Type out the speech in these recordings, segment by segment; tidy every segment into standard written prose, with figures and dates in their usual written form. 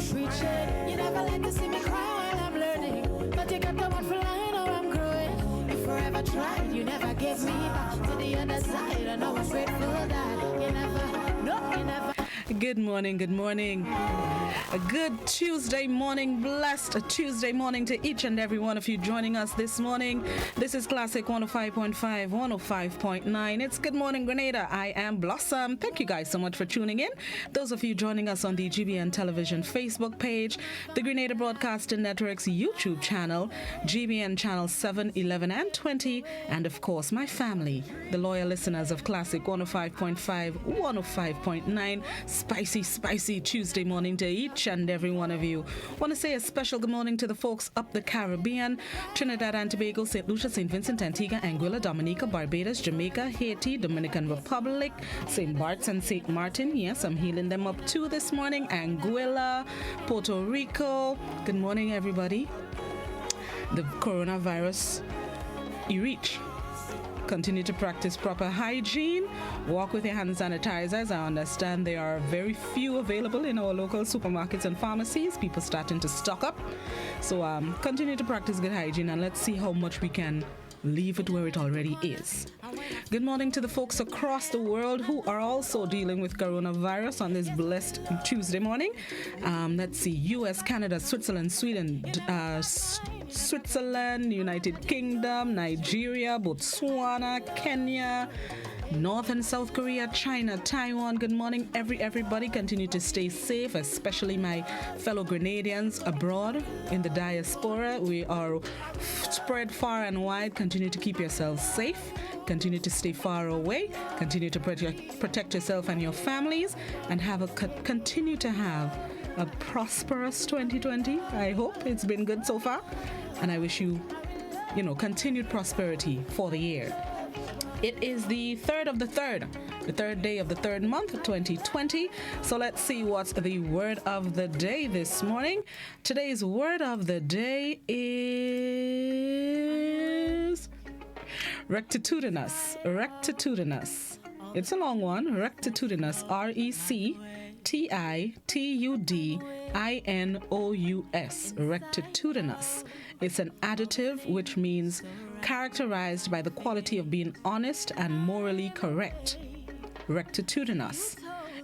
preach it. You never like to see me cry while I'm learning, but you got the one for line or I'm growing. If I ever tried, you never gave me back to the other side. I know I'm grateful that you never, no, you never. Good morning, good morning. A good Tuesday morning, blessed Tuesday morning to each and every one of you joining us this morning. This is Classic 105.5, 105.9. It's Good Morning Grenada. I am Blossom. Thank you guys so much for tuning in. Those of you joining us on the GBN Television Facebook page, the Grenada Broadcasting Network's YouTube channel, GBN channel 7, 11, and 20, and of course my family, the loyal listeners of Classic 105.5, 105.9. Spicy Tuesday morning to each and every one of you. Want to say a special good morning to the folks up the Caribbean, Trinidad and Tobago, St. Lucia, St. Vincent, Antigua, Anguilla, Dominica, Barbados, Jamaica, Haiti, Dominican Republic, St. Bart's and St. Martin. Yes, I'm healing them up too this morning. Anguilla, Puerto Rico. Good morning, everybody. The coronavirus, you reach. Continue to practice proper hygiene. Walk with your hand sanitizers. I understand there are very few available in our local supermarkets and pharmacies. People starting to stock up. So continue to practice good hygiene and let's see how much we can leave it where it already is. Good morning to the folks across the world who are also dealing with coronavirus on this blessed Tuesday morning. Let's see, US, Canada, Switzerland, Sweden, Switzerland, United Kingdom, Nigeria, Botswana, Kenya, North and South Korea, China, Taiwan. Good morning, everybody. Continue to stay safe, especially my fellow Grenadians abroad in the diaspora. We are spread far and wide. Continue to keep yourselves safe. Continue to stay far away. Continue to protect yourself and your families, and continue to have a prosperous 2020. I hope it's been good so far, and I wish you, continued prosperity for the year. It is the third day of the third month, 2020. So let's see what's the word of the day this morning. Today's word of the day is rectitudinous. Rectitudinous. It's a long one. Rectitudinous. rectitudinous. Rectitudinous. It's an adjective which means characterized by the quality of being honest and morally correct. Rectitudinous.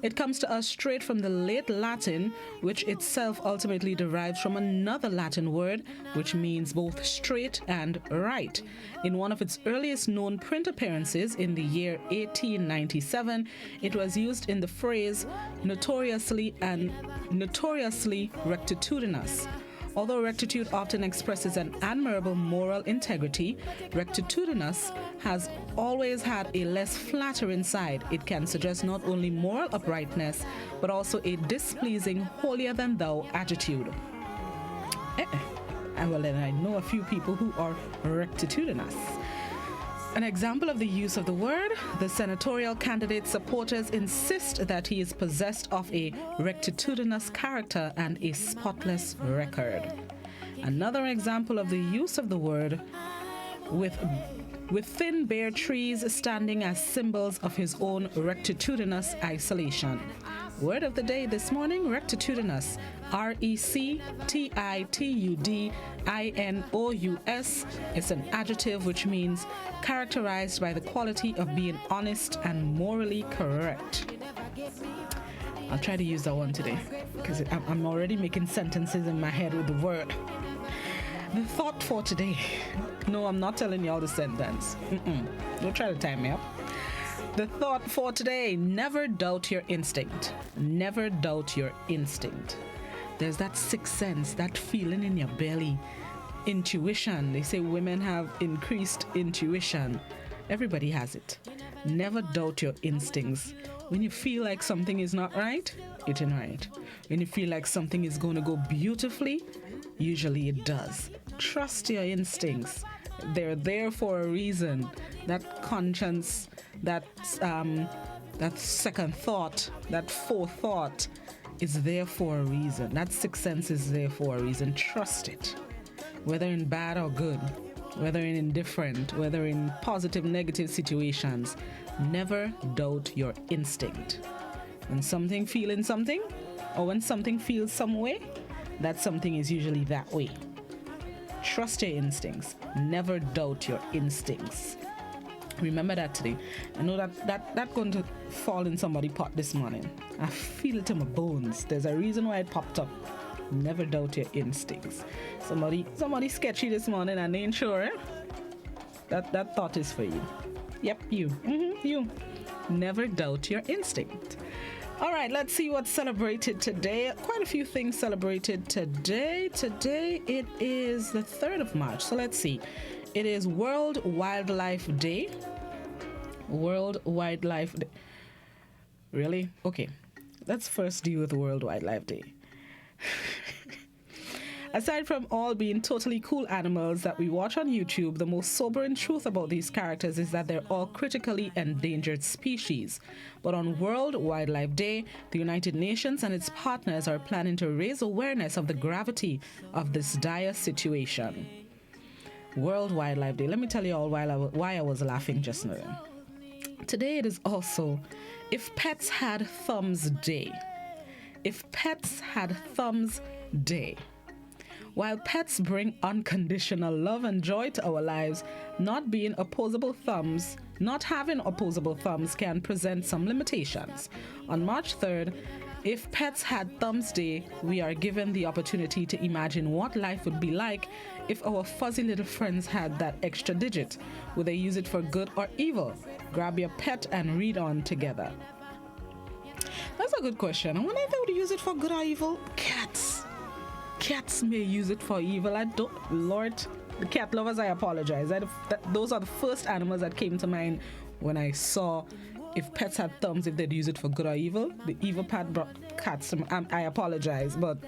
It comes to us straight from the late Latin, which itself ultimately derives from another Latin word, which means both straight and right. In one of its earliest known print appearances in the year 1897, it was used in the phrase notoriously rectitudinous. Although rectitude often expresses an admirable moral integrity, rectitudinous has always had a less flattering side. It can suggest not only moral uprightness, but also a displeasing, holier-than-thou attitude. Well, then I know a few people who are rectitudinous. An example of the use of the word, the senatorial candidate's supporters insist that he is possessed of a rectitudinous character and a spotless record. Another example of the use of the word, with thin bare trees standing as symbols of his own rectitudinous isolation. Word of the day this morning, rectitudinous. rectitudinous. It's an adjective which means characterized by the quality of being honest and morally correct. I'll try to use that one today because I'm already making sentences in my head with the word. The thought for today. No, I'm not telling y'all the sentence. Don't try to time me up. The thought for today, never doubt your instinct. Never doubt your instinct. There's that sixth sense, that feeling in your belly. Intuition. They say women have increased intuition. Everybody has it. Never doubt your instincts. When you feel like something is not right, it ain't right. When you feel like something is going to go beautifully, usually it does. Trust your instincts. They're there for a reason. That conscience, that second thought, that forethought is there for a reason. That sixth sense is there for a reason. Trust it. Whether in bad or good, whether in indifferent, whether in positive, negative situations, never doubt your instinct. When feeling something, or when something feels some way, that something is usually that way. Trust your instincts. Never doubt your instincts. Remember that today. I know that going to fall in somebody's pot this morning. I feel it in my bones. There's a reason why it popped up. Never doubt your instincts. Somebody sketchy this morning and they ain't sure, eh? That thought is for you. Yep, you. You. Never doubt your instinct. All right, let's see what's celebrated today. Quite a few things celebrated today. Today it is the 3rd of March. So let's see. It is World Wildlife Day. World Wildlife Day. Really? Okay. Let's first deal with World Wildlife Day. Aside from all being totally cool animals that we watch on YouTube, the most sobering truth about these characters is that they're all critically endangered species. But on World Wildlife Day, the United Nations and its partners are planning to raise awareness of the gravity of this dire situation. World Wildlife Day. Let me tell you all why I was laughing just now. Today it is also If Pets Had Thumbs Day. If Pets Had Thumbs Day. While pets bring unconditional love and joy to our lives, not having opposable thumbs can present some limitations. On March 3rd, If Pets Had Thumbs Day, we are given the opportunity to imagine what life would be like if our fuzzy little friends had that extra digit. Would they use it for good or evil? Grab your pet and read on together. That's a good question. I wonder if they would use it for good or evil. Cats may use it for evil. Lord, the cat lovers, I apologize. Those are the first animals that came to mind when I saw if pets had thumbs, if they'd use it for good or evil. The evil part brought cats. I apologize, but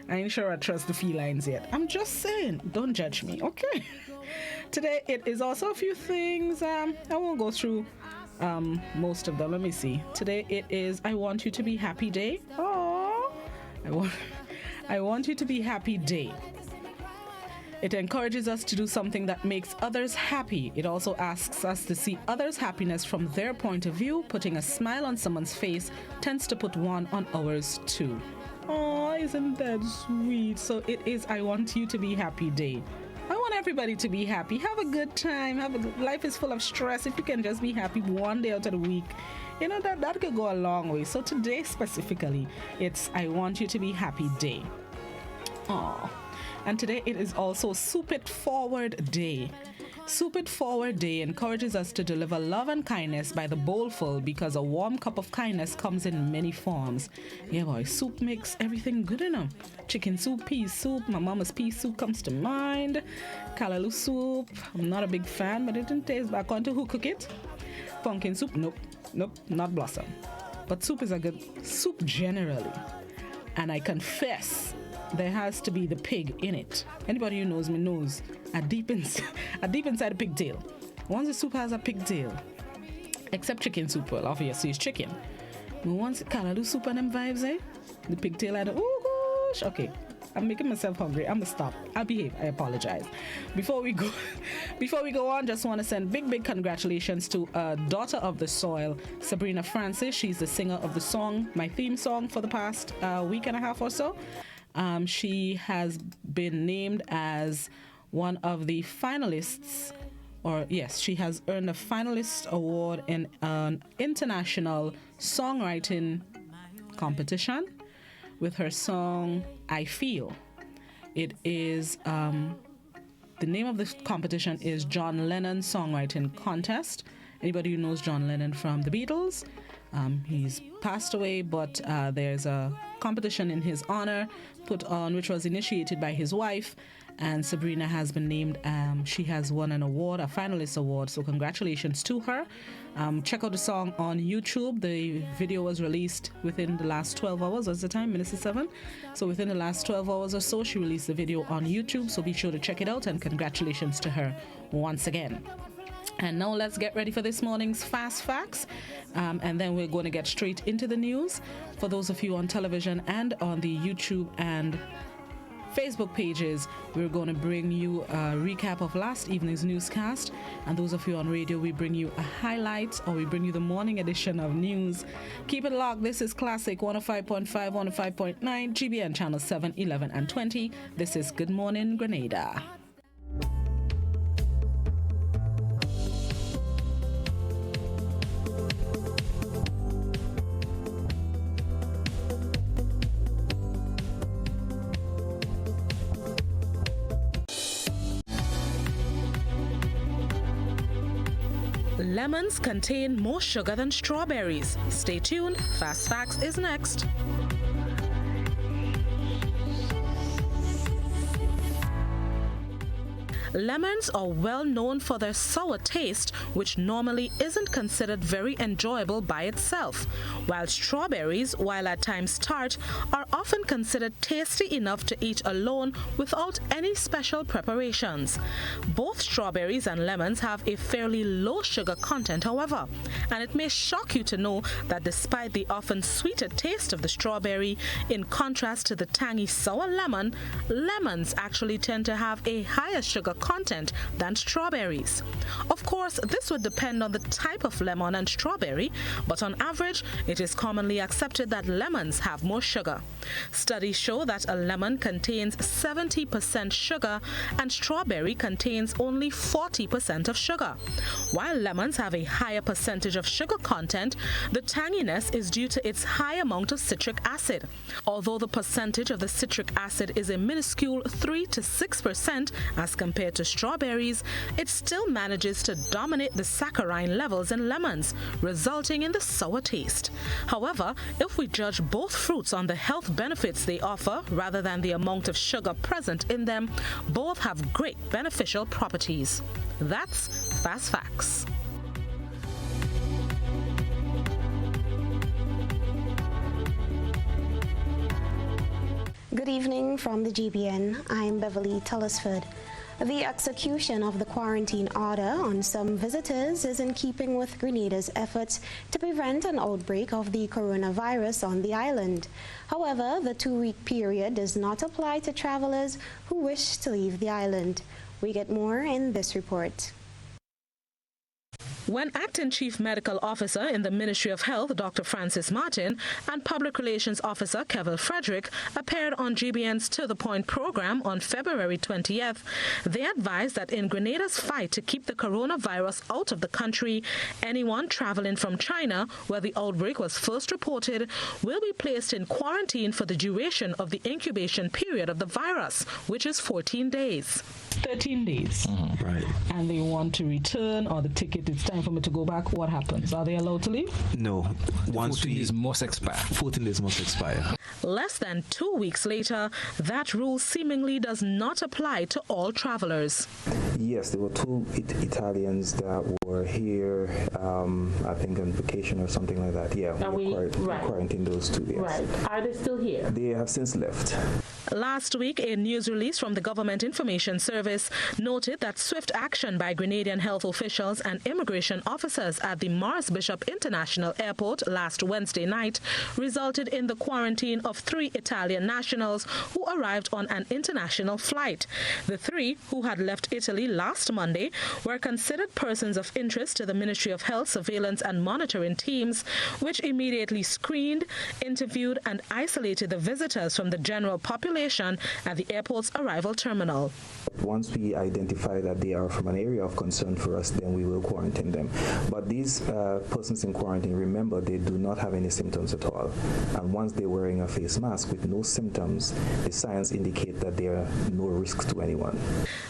I ain't sure I trust the felines yet. I'm just saying, don't judge me, okay? Today, it is also a few things. I won't go through most of them. Let me see. Today, it is I Want You to Be Happy Day. Oh, I want you to be happy day. It encourages us to do something that makes others happy. It also asks us to see others' happiness from their point of view. Putting a smile on someone's face tends to put one on ours too. Oh, isn't that sweet? So it is I Want You to Be Happy Day. I want everybody to be happy. Have a good time. Life is full of stress. If you can just be happy one day out of the week, you know, that could go a long way. So today specifically, it's I Want You to Be Happy Day. Aww. And today it is also Soup It Forward Day. Soup It Forward Day encourages us to deliver love and kindness by the bowlful, because a warm cup of kindness comes in many forms. Yeah, boy, soup makes everything good enough. Chicken soup, pea soup, my mama's pea soup comes to mind. Callaloo soup, I'm not a big fan, but it didn't taste bad. According to who cook it? Pumpkin soup, nope, not blossom. But soup is a good soup generally. And I confess, there has to be the pig in it. Anybody who knows me knows a deep inside a pigtail. Once the soup has a pigtail, except chicken soup, well, obviously it's chicken. But once callaloo soup and them vibes, the pigtail had oh gosh. Okay, I'm making myself hungry. I'm gonna stop. I'll behave. I apologize. Before we go on, just want to send big congratulations to daughter of the soil, Sabrina Francis. She's the singer of the song, my theme song for the past week and a half or so. She has been named as one of the finalists, she has earned a finalist award in an international songwriting competition with her song I Feel. It is the name of the competition is John Lennon Songwriting Contest. Anybody who knows John Lennon from the Beatles, he's passed away, but there's a competition in his honor put on, which was initiated by his wife, and Sabrina has been named. She has won an award, a finalist award, so congratulations to her. Check out the song on YouTube. The video was released within the last 12 hours. What's the time? Minutes to 7. So within the last 12 hours or so, she released the video on YouTube, so be sure to check it out, and congratulations to her once again. And now let's get ready for this morning's Fast Facts. And then we're going to get straight into the news. For those of you on television and on the YouTube and Facebook pages. We're going to bring you a recap of last evening's newscast. And those of you on radio, we bring you a highlight, or we bring you the morning edition of news. Keep it locked. This is Classic 105.5, 105.9, GBN Channel 7, 11, and 20. This is Good Morning Grenada. Lemons contain more sugar than strawberries. Stay tuned. Fast Facts is next. Lemons are well known for their sour taste, which normally isn't considered very enjoyable by itself, while strawberries, while at times tart, are often considered tasty enough to eat alone without any special preparations. Both strawberries and lemons have a fairly low sugar content, however, and it may shock you to know that despite the often sweeter taste of the strawberry, in contrast to the tangy sour lemon, lemons actually tend to have a higher sugar content than strawberries. Of course, this would depend on the type of lemon and strawberry, but on average, it is commonly accepted that lemons have more sugar. Studies show that a lemon contains 70% sugar and strawberry contains only 40% of sugar. While lemons have a higher percentage of sugar content, the tanginess is due to its high amount of citric acid. Although the percentage of the citric acid is a minuscule 3 to 6% as compared to strawberries, it still manages to dominate the saccharine levels in lemons, resulting in the sour taste. However, if we judge both fruits on the health benefits they offer rather than the amount of sugar present in them, both have great beneficial properties. That's Fast Facts. Good evening from the GBN. I'm Beverly Tullisford. The execution of the quarantine order on some visitors is in keeping with Grenada's efforts to prevent an outbreak of the coronavirus on the island. However, the 2-week period does not apply to travelers who wish to leave the island. We get more in this report. When Acting Chief Medical Officer in the Ministry of Health, Dr. Francis Martin, and Public Relations Officer Kevin Frederick appeared on GBN's To The Point program on February 20th, they advised that in Grenada's fight to keep the coronavirus out of the country, anyone traveling from China, where the outbreak was first reported, will be placed in quarantine for the duration of the incubation period of the virus, which is 14 days. 13 days. Right. And they want to return, or the ticket, it's time for me to go back. What happens? Are they allowed to leave? No. Once 14 days must expire. 14 days must expire. Less than 2 weeks later, that rule seemingly does not apply to all travelers. Yes, there were 2 Italians that were here, I think on vacation or something like that. Yeah, we quarantined those 2 days. Right. Are they still here? They have since left. Last week, a news release from the Government Information Service noted that swift action by Grenadian health officials and immigration officers at the Morris Bishop International Airport last Wednesday night resulted in the quarantine of 3 Italian nationals who arrived on an international flight. The 3, who had left Italy last Monday, were considered persons of interest to the Ministry of Health surveillance and monitoring teams, which immediately screened, interviewed, and isolated the visitors from the general population at the airport's arrival terminal. Once we identify that they are from an area of concern for us, then we will quarantine them. But these persons in quarantine, remember, they do not have any symptoms at all. And once they're wearing a face mask with no symptoms, the signs indicate that there are no risks to anyone.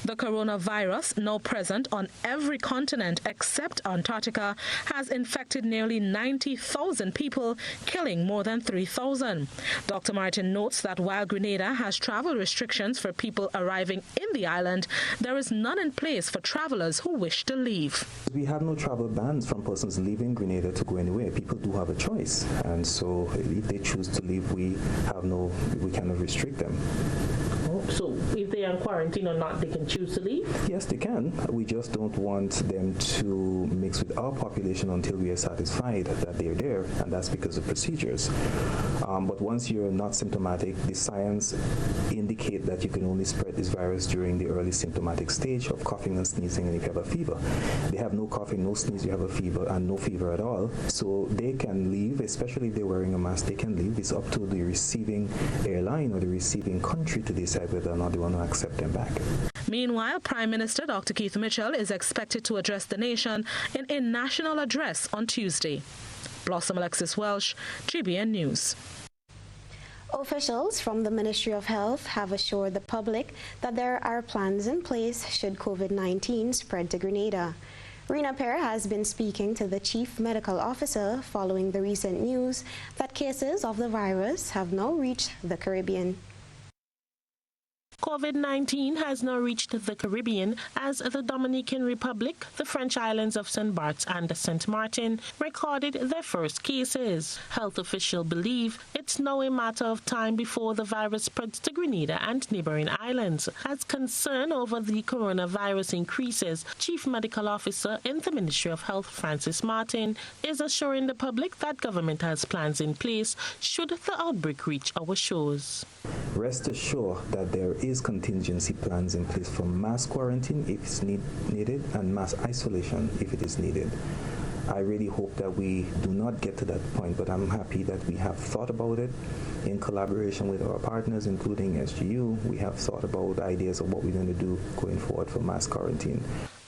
The coronavirus, now present on every continent except Antarctica, has infected nearly 90,000 people, killing more than 3,000. Dr. Martin notes that while Grenada has travel restrictions for people arriving in the island, there is none in place for travelers who wish to leave. We have no travel bans from persons leaving Grenada to go anywhere. People do have a choice, and so if they choose to leave, we cannot restrict them. So if they are in quarantine or not, they can choose to leave? Yes, they can. We just don't want them to mix with our population until we are satisfied that they're there, and that's because of procedures. But once you're not symptomatic, the science indicate that you can only spread this virus during the early symptomatic stage of coughing and sneezing, and if you have a fever. They have no coughing, no sneeze, you have a fever, and no fever at all. So they can leave, especially if they're wearing a mask, they can leave. It's up to the receiving airline or the receiving country to decide whether or not they want to accept them back. Meanwhile, Prime Minister Dr. Keith Mitchell is expected to address the nation in a national address on Tuesday. Blossom Alexis-Welsh, GBN News. Officials from the Ministry of Health have assured the public that there are plans in place should COVID-19 spread to Grenada. Rena Perr has been speaking to the Chief Medical Officer following the recent news that cases of the virus have now reached the Caribbean. COVID-19 has now reached the Caribbean as the Dominican Republic, the French islands of St. Barts and St. Martin recorded their first cases. Health officials believe it's now a matter of time before the virus spreads to Grenada and neighboring islands. As concern over the coronavirus increases, Chief Medical Officer in the Ministry of Health, Francis Martin, is assuring the public that government has plans in place should the outbreak reach our shores. Rest assured that there is contingency plans in place for mass quarantine if it's needed and mass isolation if it is needed. I really hope that we do not get to that point, but I'm happy that we have thought about it in collaboration with our partners, including SGU. We have thought about ideas of what we're going to do going forward for mass quarantine.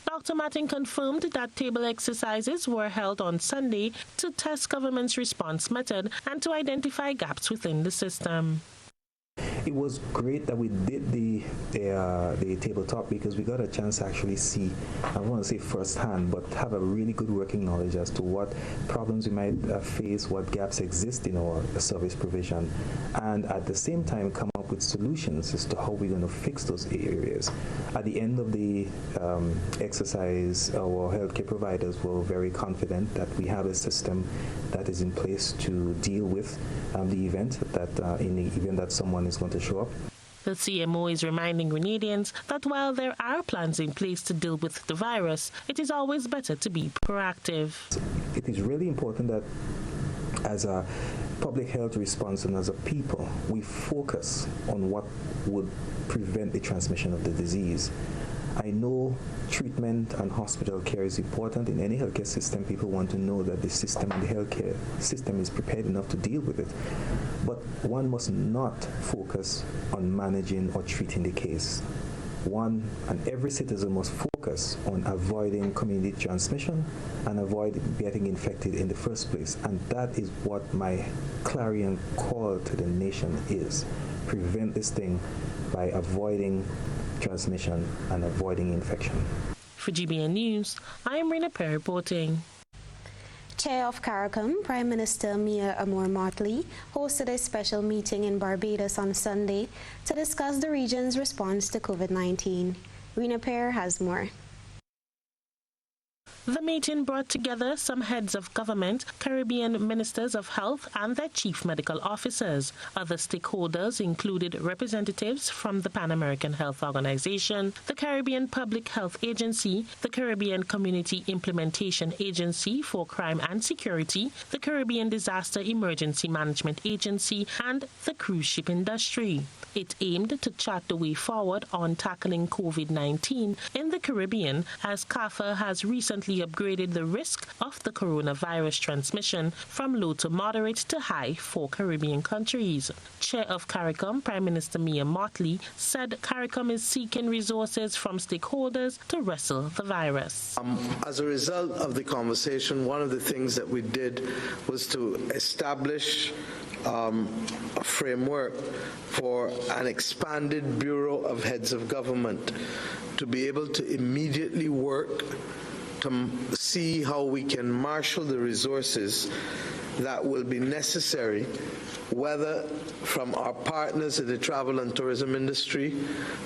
Dr. Martin confirmed that table exercises were held on Sunday to test government's response method and to identify gaps within the system. It was great that we did the tabletop because we got a chance to actually see, I don't want to say firsthand, but have a really good working knowledge as to what problems we might face, what gaps exist in our service provision, and at the same time come up with solutions as to how we're going to fix those areas. At the end of the exercise, our healthcare providers were very confident that we have a system that is in place to deal with the event, that in the event that someone is going to show up. The CMO is reminding Grenadians that while there are plans in place to deal with the virus, it is always better to be proactive. It is really important that as a public health response and as a people, we focus on what would prevent the transmission of the disease. I know treatment and hospital care is important. In any healthcare system, people want to know that the system and the healthcare system is prepared enough to deal with it. But one must not focus on managing or treating the case. One and every citizen must focus on avoiding community transmission and avoid getting infected in the first place. And that is what my clarion call to the nation is. Prevent this thing by avoiding transmission and avoiding infection. For GBN News, I am Rena Perry reporting. Chair of CARICOM, Prime Minister Mia Motley, hosted a special meeting in Barbados on Sunday to discuss the region's response to COVID-19. Rena Perry has more. The meeting brought together some heads of government, Caribbean ministers of health and their chief medical officers. Other stakeholders included representatives from the Pan American Health Organization, the Caribbean Public Health Agency, the Caribbean Community Implementation Agency for Crime and Security, the Caribbean Disaster Emergency Management Agency, and the cruise ship industry. It aimed to chart the way forward on tackling COVID-19 in the Caribbean, as CAFA has recently upgraded the risk of the coronavirus transmission from low to moderate to high for Caribbean countries. Chair of CARICOM, Prime Minister Mia Motley, said CARICOM is seeking resources from stakeholders to wrestle the virus. As a result of the conversation, one of the things that we did was to establish a framework for an expanded Bureau of Heads of Government to be able to immediately work to see how we can marshal the resources that will be necessary, whether from our partners in the travel and tourism industry,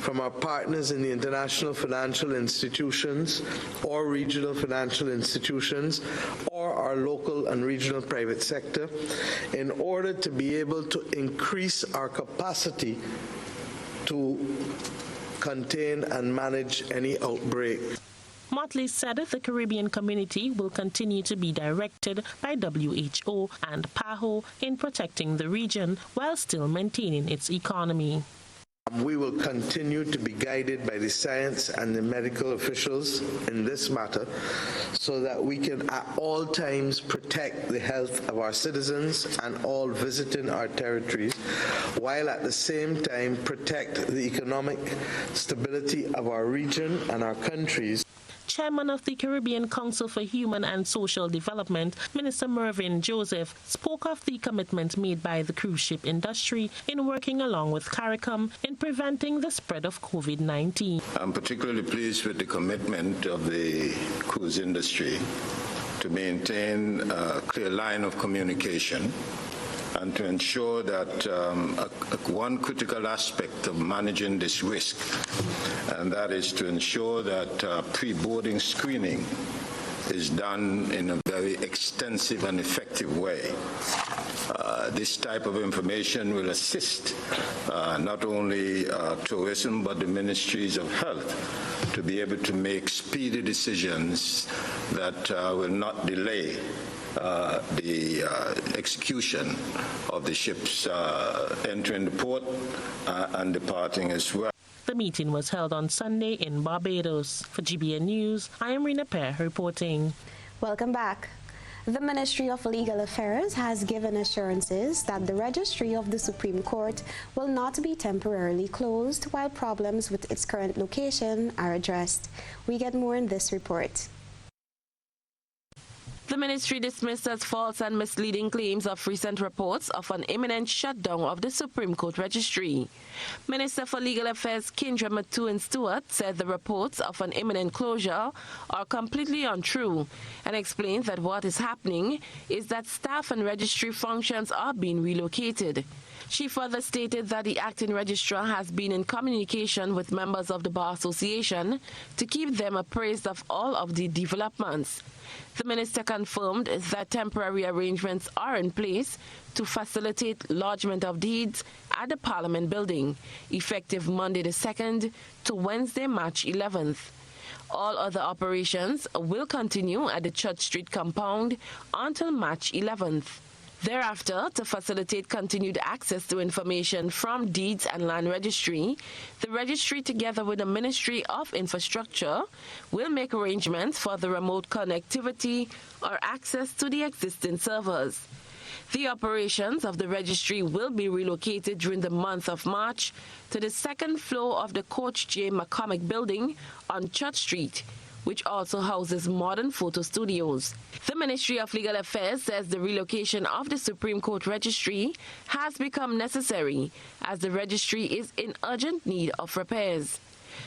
from our partners in the international financial institutions or regional financial institutions, or our local and regional private sector, in order to be able to increase our capacity to contain and manage any outbreak. Motley said that the Caribbean community will continue to be directed by WHO and PAHO in protecting the region while still maintaining its economy. We will continue to be guided by the science and the medical officials in this matter so that we can at all times protect the health of our citizens and all visiting our territories, while at the same time protect the economic stability of our region and our countries. Chairman of the Caribbean Council for Human and Social Development, Minister Mervyn Joseph, spoke of the commitment made by the cruise ship industry in working along with CARICOM in preventing the spread of COVID-19. I'm particularly pleased with the commitment of the cruise industry to maintain a clear line of communication and to ensure that one critical aspect of managing this risk, and that is to ensure that pre-boarding screening is done in a very extensive and effective way. This type of information will assist not only tourism but the ministries of health to be able to make speedy decisions that will not delay the execution of the ships entering the port and departing as well. The meeting was held on Sunday in Barbados. For GBN News, I am Rena Pear reporting. Welcome back. The Ministry of Legal Affairs has given assurances that the registry of the Supreme Court will not be temporarily closed while problems with its current location are addressed. We get more in this report. The ministry dismissed as false and misleading claims of recent reports of an imminent shutdown of the Supreme Court registry. Minister for Legal Affairs Kendra Matuin-Stewart said the reports of an imminent closure are completely untrue and explained that what is happening is that staff and registry functions are being relocated. She further stated that the acting registrar has been in communication with members of the Bar Association to keep them appraised of all of the developments. The minister confirmed that temporary arrangements are in place to facilitate lodgement of deeds at the Parliament building, effective Monday the 2nd to Wednesday, March 11th. All other operations will continue at the Church Street compound until March 11th. Thereafter, to facilitate continued access to information from Deeds and Land Registry, the registry, together with the Ministry of Infrastructure, will make arrangements for the remote connectivity or access to the existing servers. The operations of the registry will be relocated during the month of March to the second floor of the Coach J. McCormick building on Church Street, which also houses modern photo studios. The Ministry of Legal Affairs says the relocation of the Supreme Court registry has become necessary as the registry is in urgent need of repairs.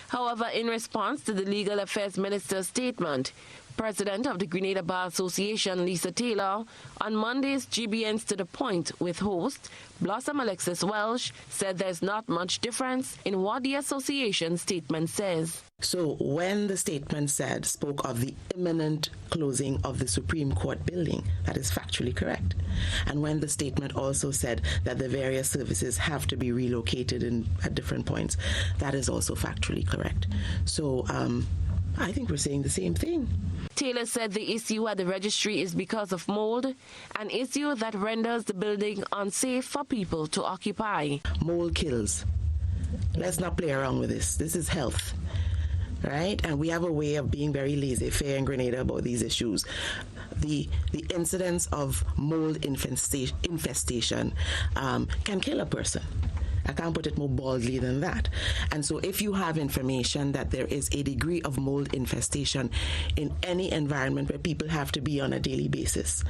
However, in response to the Legal Affairs Minister's statement, President of the Grenada Bar Association, Lisa Taylor, on Monday's GBN's To The Point with host Blossom Alexis-Welsh, said there's not much difference in what the association statement says. So when the statement spoke of the imminent closing of the Supreme Court building, that is factually correct. And when the statement also said that the various services have to be relocated at different points, that is also factually correct. So I think we're saying the same thing. Taylor said the issue at the registry is because of mold, an issue that renders the building unsafe for people to occupy. Mold kills. Let's not play around with this. This is health, right? And we have a way of being very laissez-faire in Grenada about these issues. The incidence of mold infestation can kill a person. I can't put it more baldly than that. And so if you have information that there is a degree of mold infestation in any environment where people have to be on a daily basis,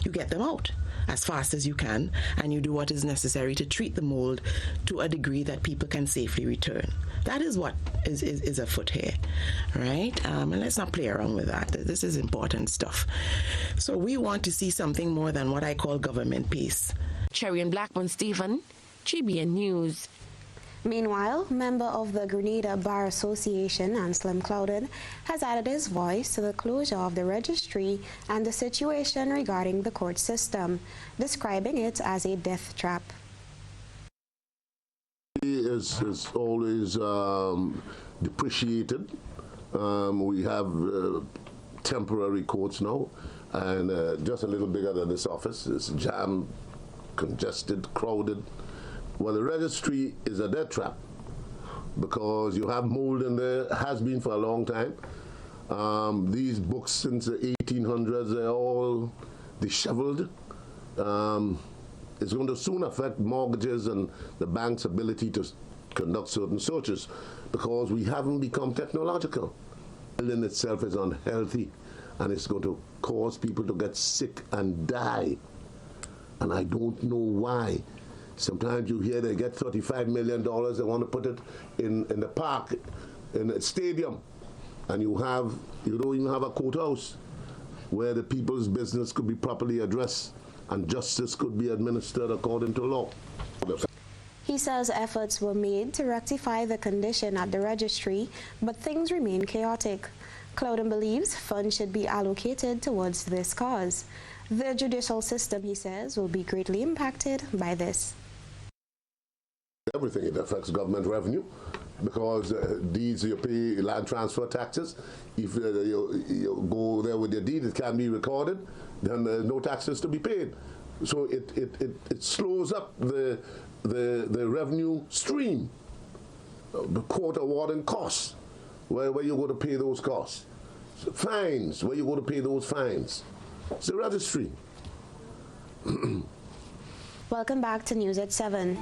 you get them out as fast as you can, and you do what is necessary to treat the mold to a degree that people can safely return. That is what is afoot here, right? And let's not play around with that. This is important stuff. So we want to see something more than what I call government pace. Cherry and Blackman Stephen, GBN News. Meanwhile, member of the Grenada Bar Association, Anselm Clouded, has added his voice to the closure of the registry and the situation regarding the court system, describing it as a death trap. is always depreciated. We have temporary courts now, and just a little bigger than this office. It's jammed, congested, crowded. Well, the registry is a death trap because you have mold in there, has been for a long time. These books since the 1800s, they're all disheveled. It's going to soon affect mortgages and the bank's ability to conduct certain searches because we haven't become technological. The building itself is unhealthy, and it's going to cause people to get sick and die. And I don't know why. Sometimes you hear they get $35 million, they want to put it in the park, in a stadium, and you don't even have a courthouse where the people's business could be properly addressed and justice could be administered according to law. He says efforts were made to rectify the condition at the registry, but things remain chaotic. Clouden believes funds should be allocated towards this cause. The judicial system, he says, will be greatly impacted by this. Everything, it affects government revenue because you pay land transfer taxes. If you go there with your deed, it can be recorded, then there's no taxes to be paid. So it slows up the revenue stream, the court awarding costs. Where you go to pay those costs? Fines, where you go to pay those fines? It's the registry. Welcome back to News at 7.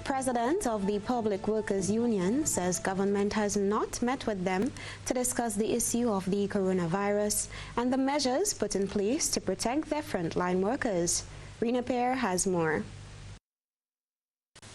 President of the Public Workers Union says government has not met with them to discuss the issue of the coronavirus and the measures put in place to protect their frontline workers. Rena Pear has more.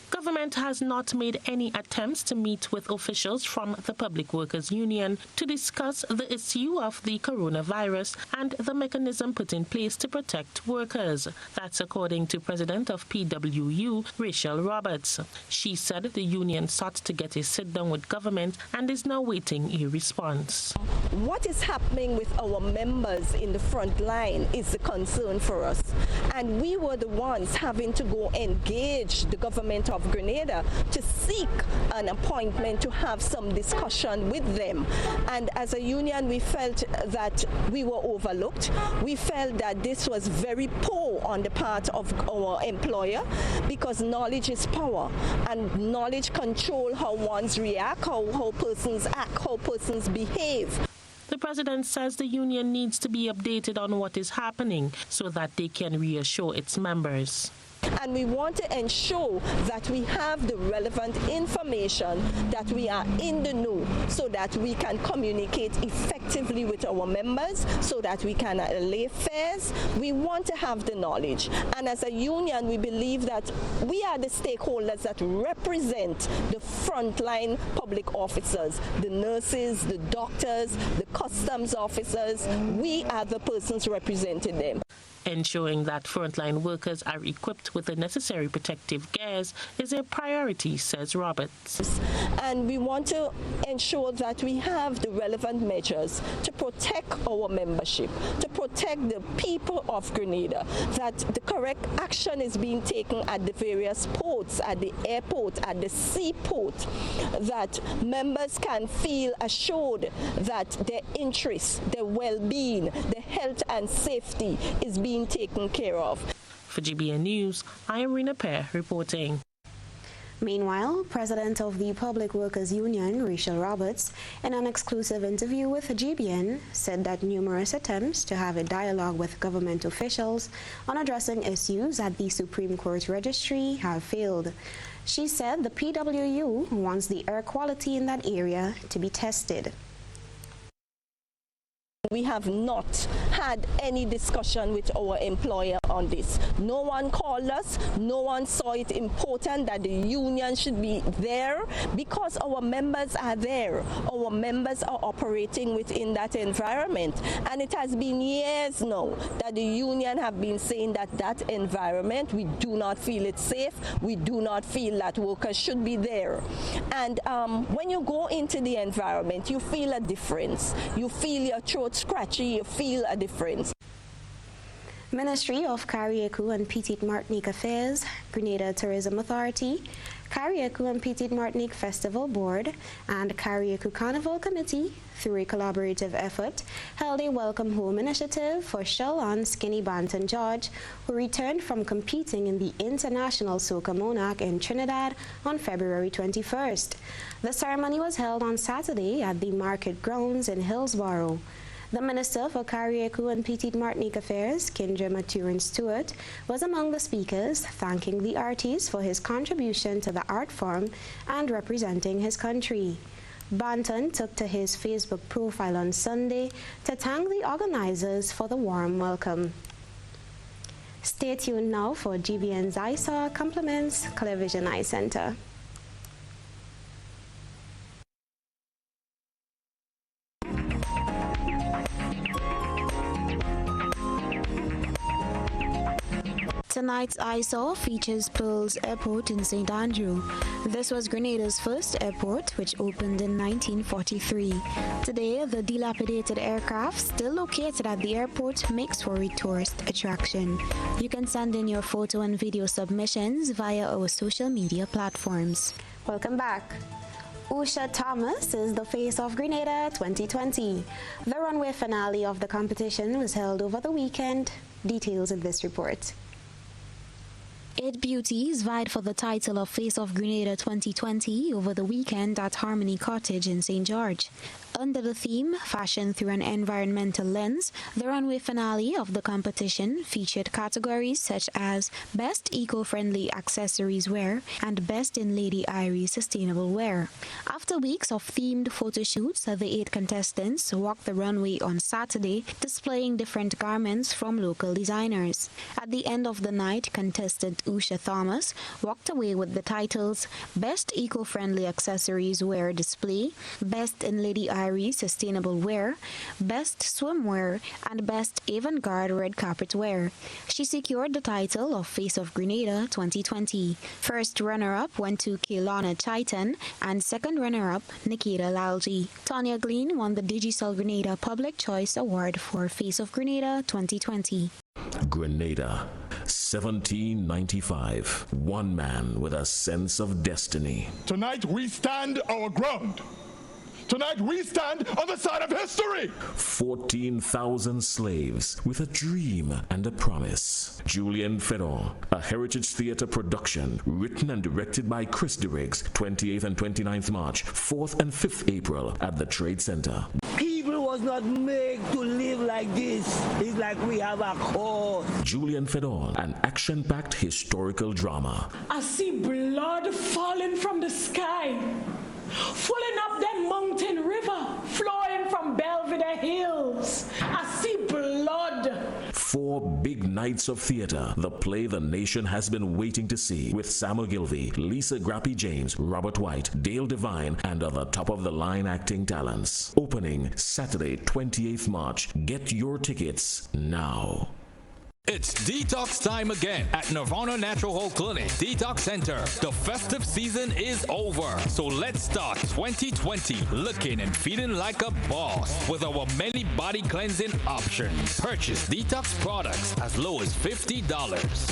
Government has not made any attempts to meet with officials from the Public Workers Union to discuss the issue of the coronavirus and the mechanism put in place to protect workers. That's according to President of PWU, Rachel Roberts. She said the union sought to get a sit-down with government and is now waiting a response. What is happening with our members in the front line is the concern for us. And we were the ones having to go engage the government of Grenada to seek an appointment to have some discussion with them. And as a union, we felt that we were overlooked. We felt that this was very poor on the part of our employer because knowledge is power and knowledge control how ones react, how persons act, how persons behave. The president says the union needs to be updated on what is happening so that they can reassure its members. And we want to ensure that we have the relevant information, that we are in the know, so that we can communicate effectively with our members, so that we can allay fears. We want to have the knowledge. And as a union, we believe that we are the stakeholders that represent the frontline public officers, the nurses, the doctors, the customs officers. We are the persons representing them. Ensuring that frontline workers are equipped with the necessary protective gears is a priority, says Roberts. And we want to ensure that we have the relevant measures to protect our membership, to protect the people of Grenada, that the correct action is being taken at the various ports, at the airport, at the seaport, that members can feel assured that their interests, their well-being, their health and safety is being taken care of. For GBN News, I am Rena Pear reporting. Meanwhile, President of the Public Workers Union, Rachel Roberts, in an exclusive interview with GBN, said that numerous attempts to have a dialogue with government officials on addressing issues at the Supreme Court Registry have failed. She said the PWU wants the air quality in that area to be tested. We have not had any discussion with our employer on this. No one called us, no one saw it important that the union should be there because our members are there. Our members are operating within that environment. And it has been years now that the union have been saying that that environment, we do not feel it safe, we do not feel that workers should be there. And when you go into the environment, you feel a difference. You feel your throat scratchy, you feel a difference. Ministry of Carriacou and Petite Martinique Affairs, Grenada Tourism Authority, Carriacou and Petite Martinique Festival Board and Carriacou Carnival Committee, through a collaborative effort, held a welcome home initiative for Shelon Skinny Banton George, who returned from competing in the International Soca Monarch in Trinidad on February 21st. The ceremony was held on Saturday at the Market Grounds in Hillsborough. The Minister for Carriacou and Petite Martinique Affairs, Kindra Maturin Stewart, was among the speakers, thanking the artist for his contribution to the art form and representing his country. Banton took to his Facebook profile on Sunday to thank the organizers for the warm welcome. Stay tuned now for GBN's ISA Compliments Television Eye Center. Tonight's ISA features Pearls Airport in St. Andrew. This was Grenada's first airport, which opened in 1943. Today, the dilapidated aircraft still located at the airport makes for a tourist attraction. You can send in your photo and video submissions via our social media platforms. Welcome back. Usha Thomas is the face of Grenada 2020. The runway finale of the competition was held over the weekend. Details in this report. 8 beauties vied for the title of Face of Grenada 2020 over the weekend at Harmony Cottage in St. George. Under the theme, Fashion Through an Environmental Lens, the runway finale of the competition featured categories such as Best Eco-Friendly Accessories Wear and Best in Lady Irie Sustainable Wear. After weeks of themed photo shoots, the 8 contestants walked the runway on Saturday, displaying different garments from local designers. At the end of the night, contestant Usha Thomas walked away with the titles Best Eco-Friendly Accessories Wear Display, Best in Lady Irie Sustainable Wear, Best Swimwear, and Best Avant-Garde Red Carpet Wear. She secured the title of Face of Grenada 2020. First runner-up went to Kaylana Chaitan, and second runner-up Nikita Lalji. Tanya Glean won the Digicel Grenada Public Choice Award for Face of Grenada 2020. Grenada, 1795. One man with a sense of destiny. Tonight we stand our ground. Tonight we stand on the side of history. 14,000 slaves with a dream and a promise. Julian Fedon, a Heritage Theatre production, written and directed by Chris DeRiggs, 28th and 29th March, 4th and 5th April at the Trade Center. People was not made to live like this. It's like we have a cause. Julian Fedon, an action-packed historical drama. I see blood falling from the sky, filling up that mountain river, flowing from Belvedere Hills. I see blood. 4 big nights of theater, the play the nation has been waiting to see, with Sam Ogilvy, Lisa Grappy James, Robert White, Dale Devine, and other top-of-the-line acting talents. Opening Saturday, 28th March. Get your tickets now. It's detox time again at Nirvana Natural Health Clinic Detox Center. The festive season is over, so let's start 2020 looking and feeling like a boss with our many body cleansing options. Purchase detox products as low as $50.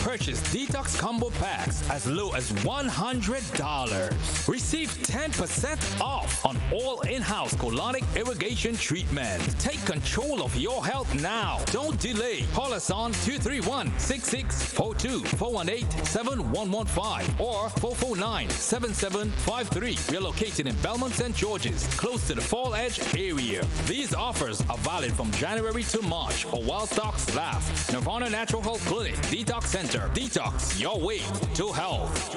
Purchase detox combo packs as low as $100. Receive 10% off on all in-house colonic irrigation treatment. Take control of your health now. Don't delay. Call us on 231-6642, 418-7115, or 449-7753. We are located in Belmont St. George's, close to the Fall Edge area. These offers are valid from January to March or while stocks last. Nirvana Natural Health Clinic Detox Center. Detox your way to health.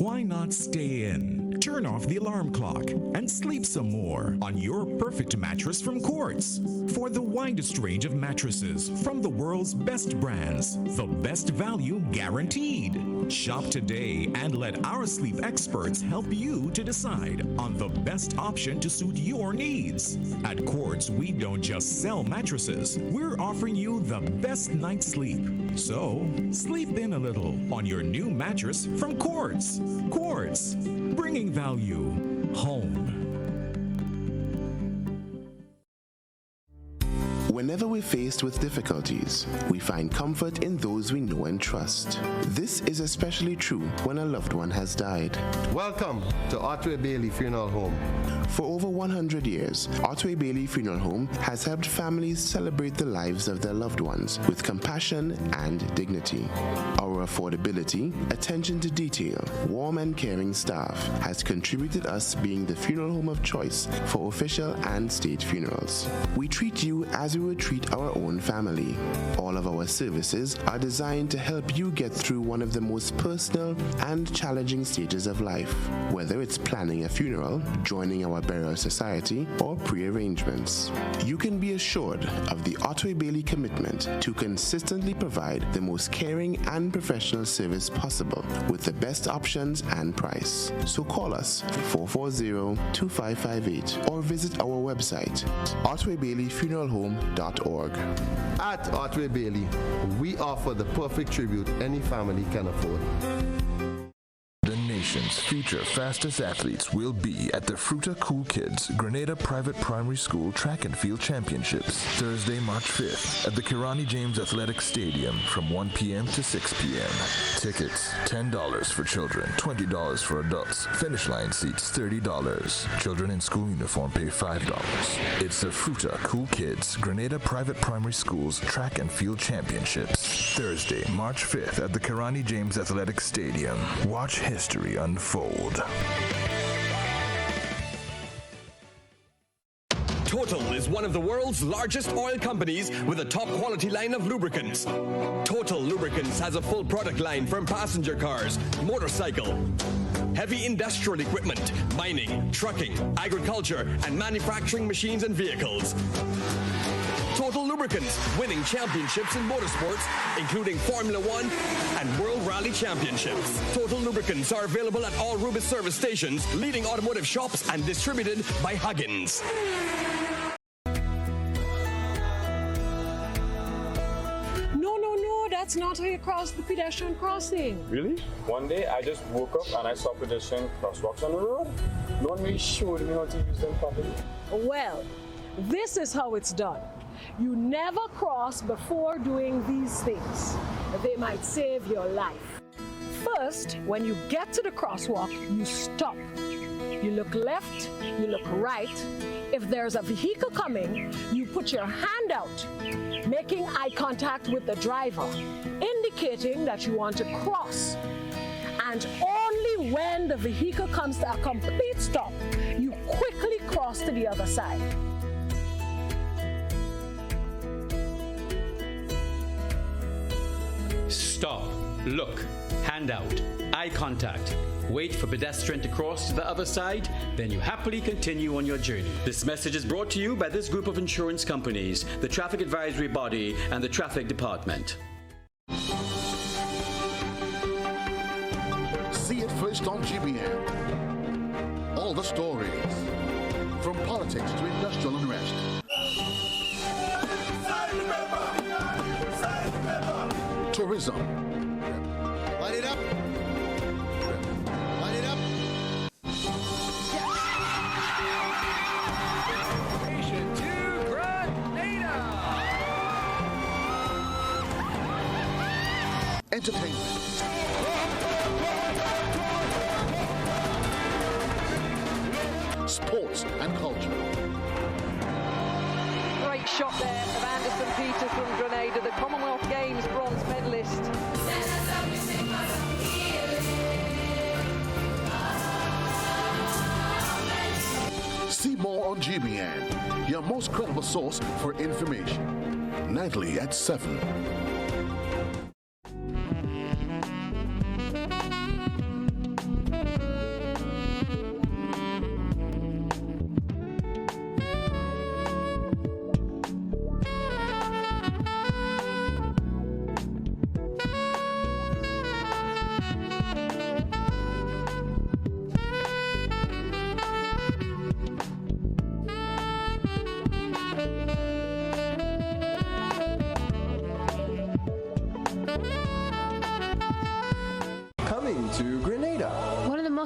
Why not stay in, turn off the alarm clock, and sleep some more on your perfect mattress from Quartz? For the widest range of mattresses from the world's best brands, the best value guaranteed. Shop today and let our sleep experts help you to decide on the best option to suit your needs. At Quartz, we don't just sell mattresses, we're offering you the best night's sleep. So, sleep in a little on your new mattress from Quartz. Quartz, bringing value home. Whenever we're faced with difficulties, we find comfort in those we know and trust. This is especially true when a loved one has died. Welcome to Otway Bailey Funeral Home. For over 100 years, Otway Bailey Funeral Home has helped families celebrate the lives of their loved ones with compassion and dignity. Our affordability, attention to detail, warm and caring staff has contributed us being the funeral home of choice for official and state funerals. We treat you as we would treat our own family. All of our services are designed to help you get through one of the most personal and challenging stages of life, whether it's planning a funeral, joining our burial society, or pre-arrangements. You can be assured of the Otway Bailey commitment to consistently provide the most caring and professional service possible with the best options and price. So call us 440-2558 or visit our website, otwaybaileyfuneralhome.org. At Otway Bailey, we offer the perfect tribute any family can afford. The nation's future fastest athletes will be at the Fruta Cool Kids Grenada Private Primary School Track and Field Championships, Thursday, March 5th at the Kirani James Athletic Stadium from 1 p.m. to 6 p.m. Tickets, $10 for children, $20 for adults. Finish line seats, $30. Children in school uniform pay $5. It's the Fruta Cool Kids Grenada Private Primary Schools Track and Field Championships, Thursday, March 5th at the Kirani James Athletic Stadium. Watch history unfold. Total is one of the world's largest oil companies with a top quality line of lubricants. Total Lubricants has a full product line from passenger cars, motorcycle, heavy industrial equipment, mining, trucking, agriculture, and manufacturing machines and vehicles. Total Lubricants, winning championships in motorsports, including Formula One and World Rally Championships. Total Lubricants are available at all Rubis service stations, leading automotive shops, and distributed by Huggins. No, that's not how you cross the pedestrian crossing. Really? One day I just woke up and I saw pedestrian crosswalks on the road. No one really showed me how to use them properly. Well, this is how it's done. You never cross before doing these things. They might save your life. First, when you get to the crosswalk, you stop. You look left, you look right. If there's a vehicle coming, you put your hand out, making eye contact with the driver, indicating that you want to cross. And only when the vehicle comes to a complete stop, you quickly cross to the other side. Stop, look, hand out, eye contact. Wait for pedestrian to cross to the other side, then you happily continue on your journey. This message is brought to you by this group of insurance companies, the Traffic Advisory Body, and the Traffic Department. See it first on GBN. All the stories, from politics to industrial unrest. Tourism. Light it up. Light it up. Station to Grenada. Entertainment. Sports and culture. Great shot there of Anderson Peters from Grenada, the Commonwealth Games bronze medalist. See more on GBN, your most credible source for information. Nightly at 7.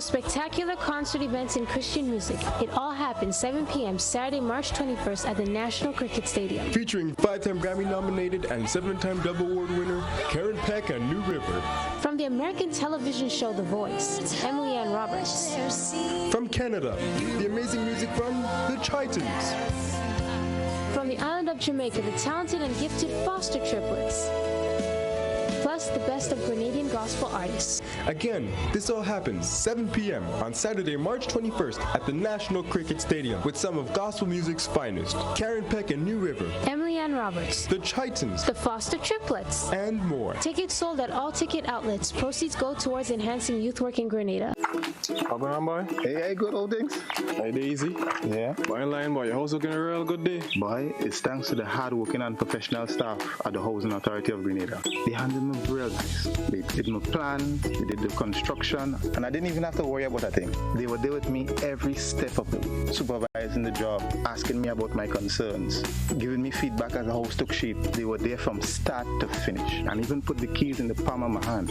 most spectacular concert events in Christian music. It all happens 7 p.m. Saturday, March 21st at the National Cricket Stadium. Featuring 5-time Grammy-nominated and 7-time Dove Award winner Karen Peck and New River. From the American television show The Voice, it's Emily Ann Roberts. From Canada, the amazing music from the Titans. From the island of Jamaica, the talented and gifted Foster Triplets. Plus, the best of Grenadian gospel artists. Again, this all happens 7 p.m. on Saturday, March 21st at the National Cricket Stadium with some of gospel music's finest, Karen Peck and New River, Emily Ann Roberts, the Titans, the Foster Triplets, and more. Tickets sold at all ticket outlets. Proceeds go towards enhancing youth work in Grenada. How going on, boy? Hey, good old things. Hey, Daisy. Yeah. Boy, in line, boy. Your house looking a real good day. Boy, it's thanks to the hard-working and professional staff at the Housing Authority of Grenada. They handled me real nice. They did my plan, they did the construction, and I didn't even have to worry about a thing. They were there with me every step of the way, supervising the job, asking me about my concerns, giving me feedback as the house took shape. They were there from start to finish, and even put the keys in the palm of my hand.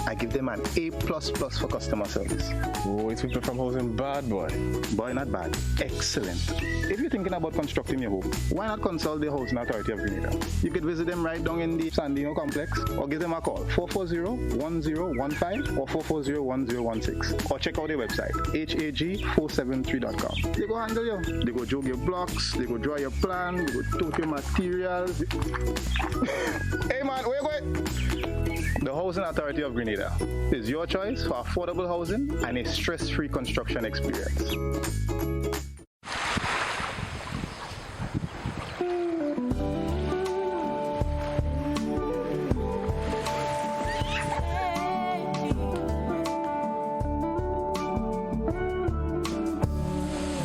I give them an A++ for customer service. Oh, it's people from housing bad, boy. Boy, not bad. Excellent. If you're thinking about constructing your home, why not consult the Housing Authority of Grenada? You could visit them right down in the Sandino complex, or give them a call, 440-1015 or 440-1016. Or check out their website, hag473.com. They go handle you. They go jog your blocks, they go draw your plan, they go tote your materials. Hey man, where you going? The Housing Authority of Grenada is your choice for affordable housing and a stress-free construction experience.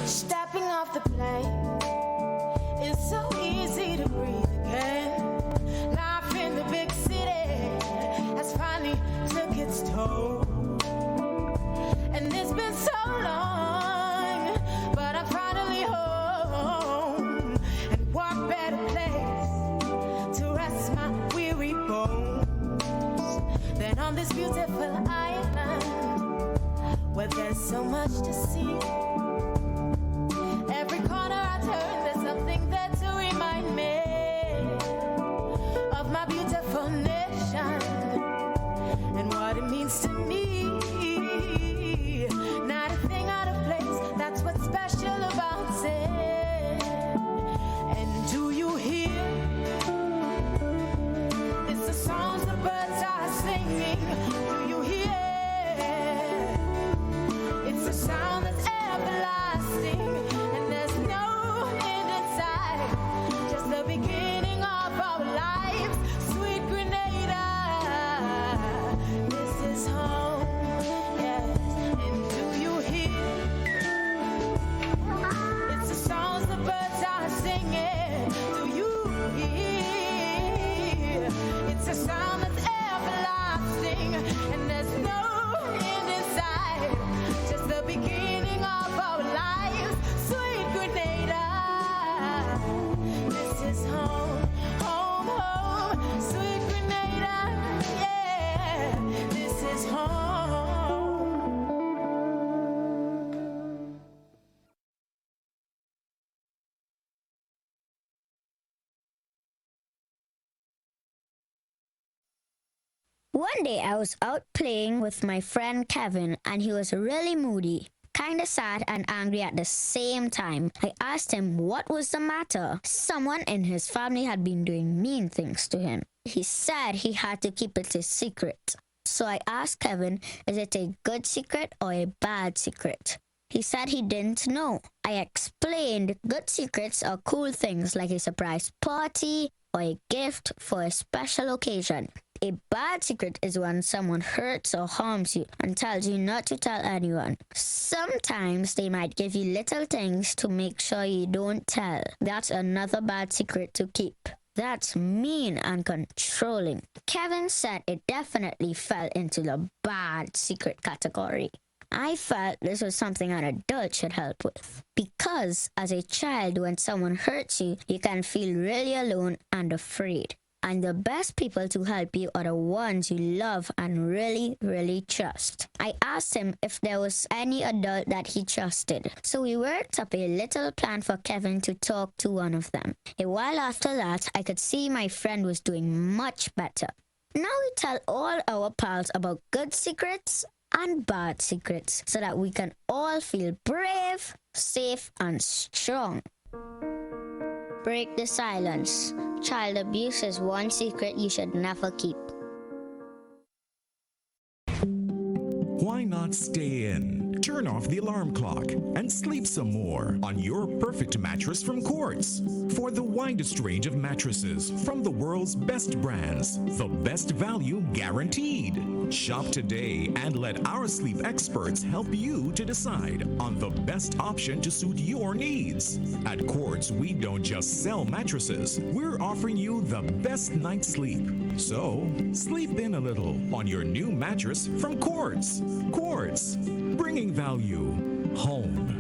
Stepping off the plane, it's so easy to breathe again. Life in the big city has finally took its toll, and it's been so long, but I'm finally home and walk better place to rest my weary bones than on this beautiful island where there's so much to see. Every corner I turn, there's something there to remind me of my beautiful nation and what it means to me. Not a thing out of place, that's what's special about it. And do you hear? It's the songs the birds are singing. Do you hear? It's the sound that's everlasting. Beginning of our lives, sweet Grenada, this is home, yes, and do you hear? It's the songs the birds are singing, do you hear? It's a sound that's everlasting, and there's no end in sight, just the beginning of our lives, sweet Grenada. This is home, home, home, sweet Grenada, yeah, this is home. One day I was out playing with my friend Kevin, and he was really moody. Kinda sad and angry at the same time. I asked him what was the matter. Someone in his family had been doing mean things to him. He said he had to keep it a secret. So I asked Kevin, is it a good secret or a bad secret? He said he didn't know. I explained good secrets are cool things like a surprise party or a gift for a special occasion. A bad secret is when someone hurts or harms you and tells you not to tell anyone. Sometimes they might give you little things to make sure you don't tell. That's another bad secret to keep. That's mean and controlling. Kevin said it definitely fell into the bad secret category. I felt this was something an adult should help with. Because as a child, when someone hurts you, you can feel really alone and afraid. And the best people to help you are the ones you love and really, really trust. I asked him if there was any adult that he trusted. So we worked up a little plan for Kevin to talk to one of them. A while after that, I could see my friend was doing much better. Now we tell all our pals about good secrets and bad secrets so that we can all feel brave, safe, and strong. Break the silence. Child abuse is one secret you should never keep. Why not stay in? Turn off the alarm clock and sleep some more on your perfect mattress from Quartz. For the widest range of mattresses from the world's best brands, the best value guaranteed. Shop today and let our sleep experts help you to decide on the best option to suit your needs. At Quartz, we don't just sell mattresses, we're offering you the best night's sleep. So, sleep in a little on your new mattress from Quartz. Quartz, bringing value home.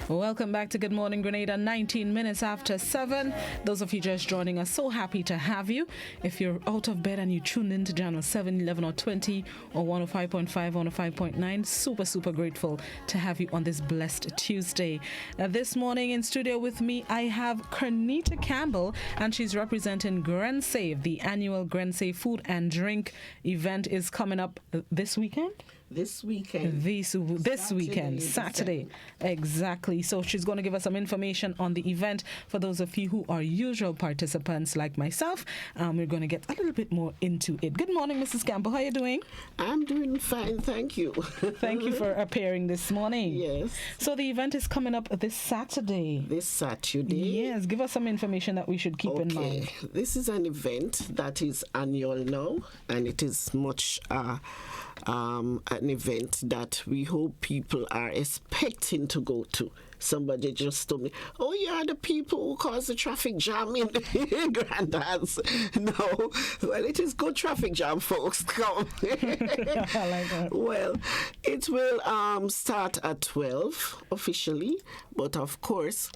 Welcome back to Good Morning Grenada, 19 minutes after 7. Those of you just joining us, so happy to have you. If you're out of bed and you tuned in to channel 7, 11 or 20 or 105.5, 105.9, super grateful to have you on this blessed Tuesday. This morning in studio with me, I have Kernita Campbell, and she's representing GrenSave. The annual GrenSave food and drink event is coming up this weekend. This weekend. This weekend, Saturday. Exactly. So she's going to give us some information on the event. For those of you who are usual participants like myself, we're going to get a little bit more into it. Good morning, Mrs. Campbell. How are you doing? I'm doing fine, thank you. Thank you for appearing this morning. Yes. So the event is coming up this Saturday. This Saturday? Yes. Give us some information that we should keep in mind. This is an event that is annual now, and it is much an event that we hope people are expecting to go to. Somebody just told me, oh, you are the people who cause the traffic jam in Grandad's. No, well, it is good traffic jam, folks. Come. I like that. Well, it will start at 12 officially, but of course,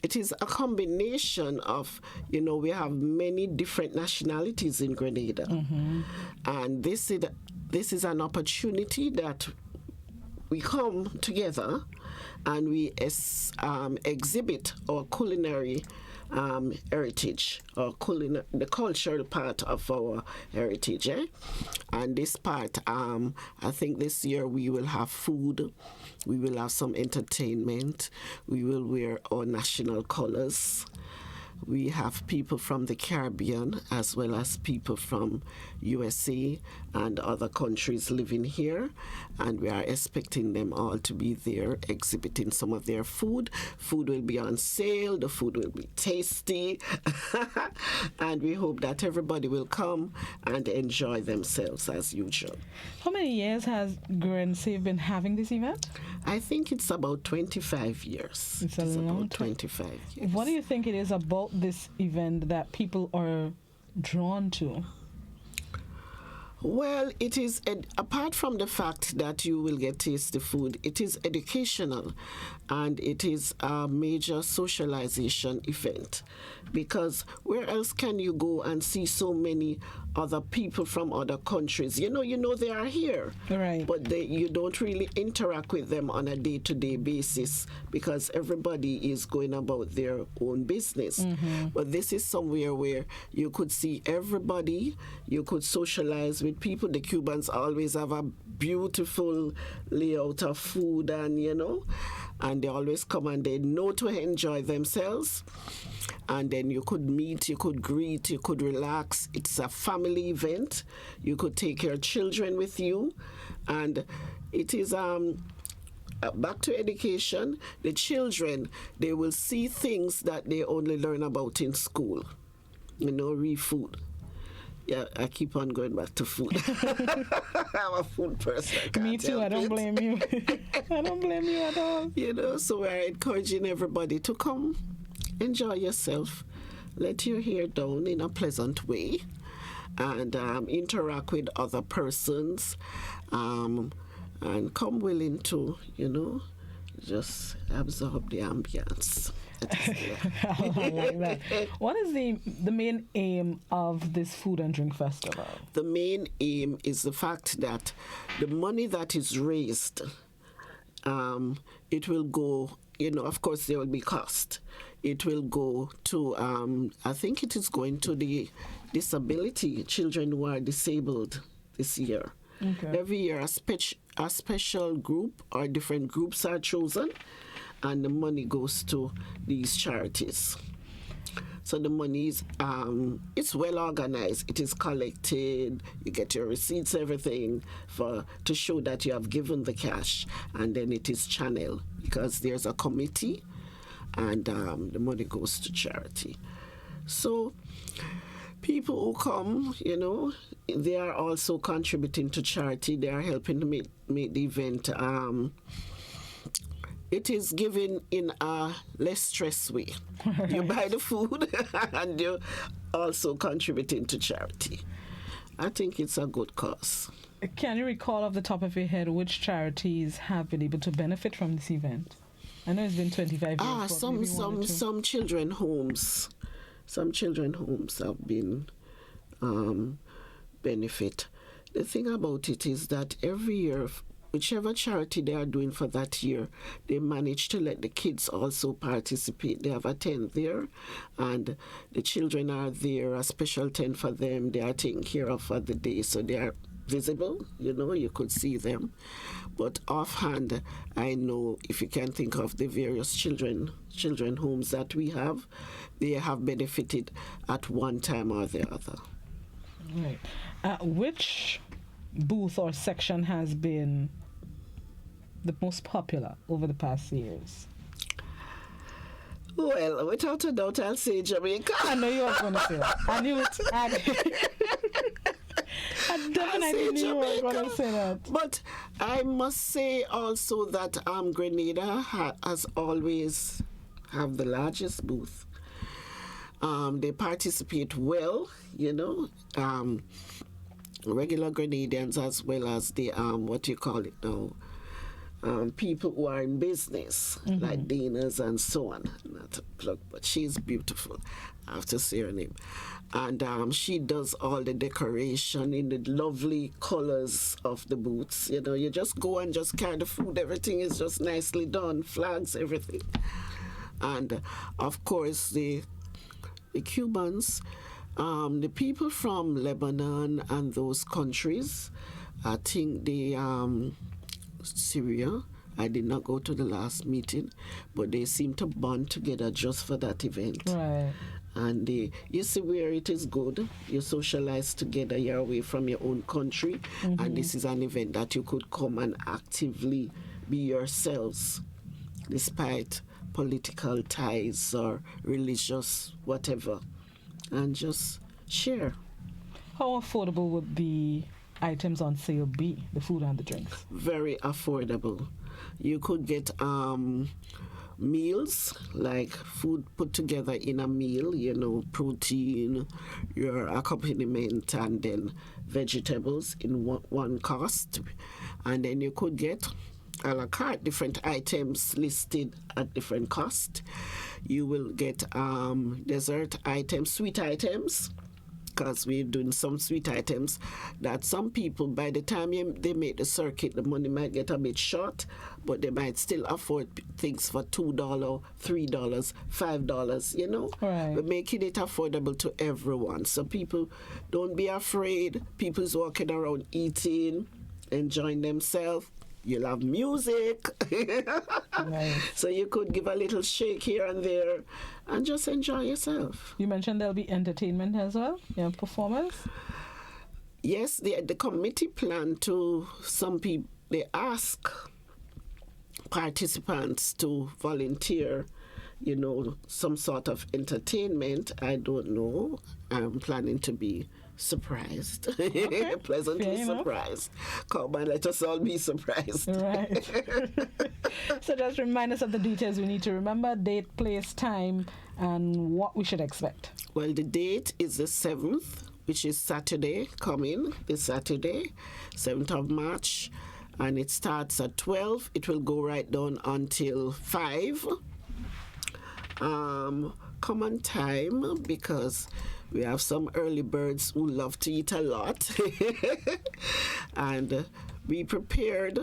it is a combination of, we have many different nationalities in Grenada. Mm-hmm. And this is an opportunity that we come together and we exhibit our culinary heritage, the cultural part of our heritage. And this part, I think this year we will have food, we will have some entertainment, we will wear our national colors. We have people from the Caribbean as well as people from USA and other countries living here, and we are expecting them all to be there exhibiting some of their food. Food will be on sale, the food will be tasty, and we hope that everybody will come and enjoy themselves as usual. How many years has GrenSave been having this event? I think it's about 25 years. It's about 25 years. What do you think it is about this event that people are drawn to? Well, it is, apart from the fact that you will get tasty food, it is educational and it is a major socialization event, because where else can you go and see so many other people from other countries? They are here, right? But you don't really interact with them on a day-to-day basis because everybody is going about their own business. Mm-hmm. But this is somewhere where you could see everybody, you could socialize with people. The Cubans always have a beautiful layout of food, and they always come and they know to enjoy themselves. And then you could meet, you could greet, you could relax. It's a family event. You could take your children with you. And it is back to education. The children, they will see things that they only learn about in school. Read food. Yeah, I keep on going back to food. I'm a food person. Me too. I don't blame you. I don't blame you at all. So we're encouraging everybody to come, enjoy yourself, let your hair down in a pleasant way, and interact with other persons, and come willing to, just absorb the ambience. I like that. What is the main aim of this food and drink festival? The main aim is the fact that the money that is raised, it will go, of course there will be cost. It will go to, I think it is going to the disability, children who are disabled this year. Okay. Every year a special group or different groups are chosen, and the money goes to these charities. So the money is, it's well organized. It is collected. You get your receipts, everything, to show that you have given the cash, and then it is channeled because there's a committee, and the money goes to charity. So people who come, they are also contributing to charity. They are helping to make the event. It is given in a less stress way. You buy the food and you're also contributing to charity. I think it's a good cause. Can you recall off the top of your head which charities have been able to benefit from this event? I know it's been 25 years. Some children homes. Some children homes have been benefit. The thing about it is that every year, whichever charity they are doing for that year, they manage to let the kids also participate. They have a tent there, and the children are there, a special tent for them. They are taken care of for the day, so they are visible, you could see them. But offhand, I know if you can think of the various children homes that we have, they have benefited at one time or the other. Right. Which booth or section has been the most popular over the past years? Well, without a doubt, I'll say Jamaica. I know you were going to say that. I knew it. I definitely knew you were going to say that. But I must say also that Grenada has always have the largest booth. They participate well, regular Grenadians as well as the, people who are in business, like Dana's and so on. Not to plug, but she's beautiful. I have to say her name. And she does all the decoration in the lovely colors of the booths. You just go and just carry the food. Everything is just nicely done. Flags, everything. And, of course, the Cubans, the people from Lebanon and those countries, I think Syria, I did not go to the last meeting, but they seem to bond together just for that event. Right. And you see where it is good, you socialize together, you're away from your own country, and this is an event that you could come and actively be yourselves, despite political ties or religious whatever, and just share. How affordable would the items on sale be, the food and the drinks? Very affordable. You could get meals, like food put together in a meal, protein, your accompaniment, and then vegetables in one cost. And then you could get a la carte, different items listed at different cost. You will get dessert items, sweet items, because we're doing some sweet items that some people, by the time they make the circuit, the money might get a bit short, but they might still afford things for $2, $3, $5, Right. But making it affordable to everyone. So people, don't be afraid. People's walking around eating, enjoying themselves. You'll have music. Nice. So you could give a little shake here and there and just enjoy yourself. You mentioned there'll be entertainment as well, performers? Yes, the committee plan to some people, they ask participants to volunteer, some sort of entertainment. I don't know. I'm planning to be surprised. Okay. Pleasantly surprised. Come on, let us all be surprised. Right. So just remind us of the details we need to remember: date, place, time, and what we should expect. Well, the date is the 7th, which is Saturday, this Saturday, 7th of March, and it starts at 12. It will go right down until 5. Come on time, because we have some early birds who love to eat a lot. And be prepared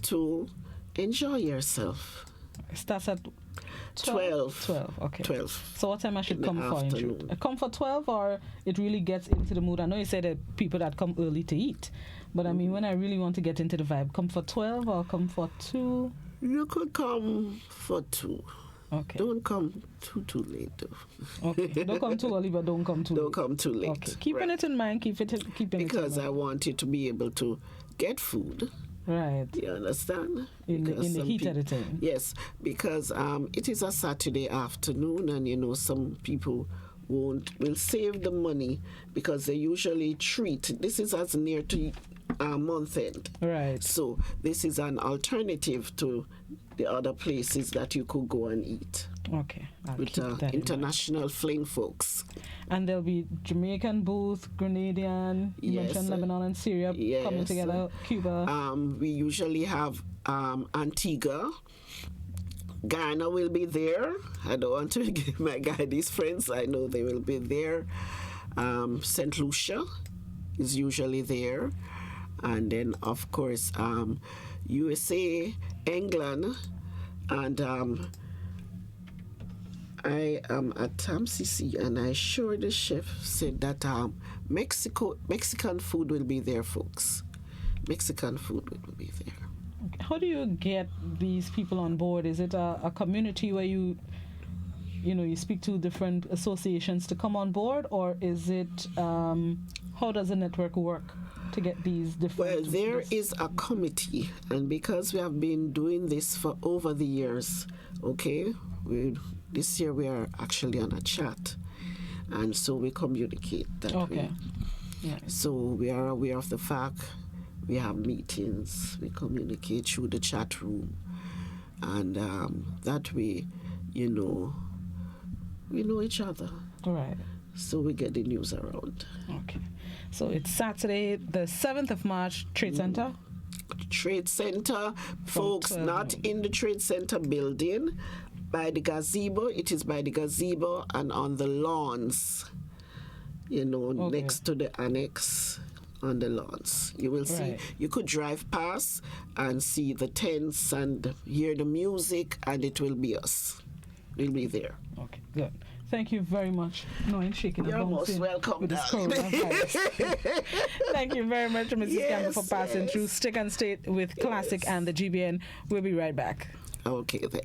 to enjoy yourself. It starts at 12. 12, okay. 12. So what time I should In the come for? afternoon. Come for 12, or it really gets into the mood? I know you said that people that come early to eat, but I mean, when I really want to get into the vibe, come for 12 or come for 2? You could come for 2. Okay. Don't come too late, though. Okay. Don't come too early, but don't come too late. Don't come too late. Okay. Keeping it in mind, keeping it in because mind. I want you to be able to get food. Right. You understand? In the heat of the time. Yes, because it is a Saturday afternoon, and some people will save the money because they usually treat. This is as near to month end. Right. So this is an alternative to the other places that you could go and eat. Okay. With international fling folks. And there'll be Jamaican booth, Grenadian, you mentioned Lebanon and Syria coming together, Cuba. We usually have Antigua. Ghana will be there. I don't want to give my guy these friends. I know they will be there. St. Lucia is usually there. And then, of course, USA, England, and I am at MCC, and I sure the chef said that Mexican food will be there, folks. Mexican food will be there. Okay. How do you get these people on board? Is it a community where you speak to different associations to come on board, or is it how does the network work to get these different? Well, there is a committee, and because we have been doing this for over the years, okay, this year we are actually on a chat, and so we communicate that way. Yeah. So we are aware of the fact. We have meetings. We communicate through the chat room, and that way, we know each other. Right. So we get the news around. Okay. So it's Saturday, the 7th of March, Trade Center? Trade Center, folks, not in the Trade Center building, by the gazebo. It is by the gazebo and on the lawns, next to the annex on the lawns. You will see, you could drive past and see the tents and hear the music, and it will be us. We'll be there. Okay, good. Thank you very much. No, I'm shaking. You're most welcome. With this coronavirus. Thank you very much, Mrs. Campbell, for passing through. Stick and stay with Classic and the GBN. We'll be right back. Okay, then.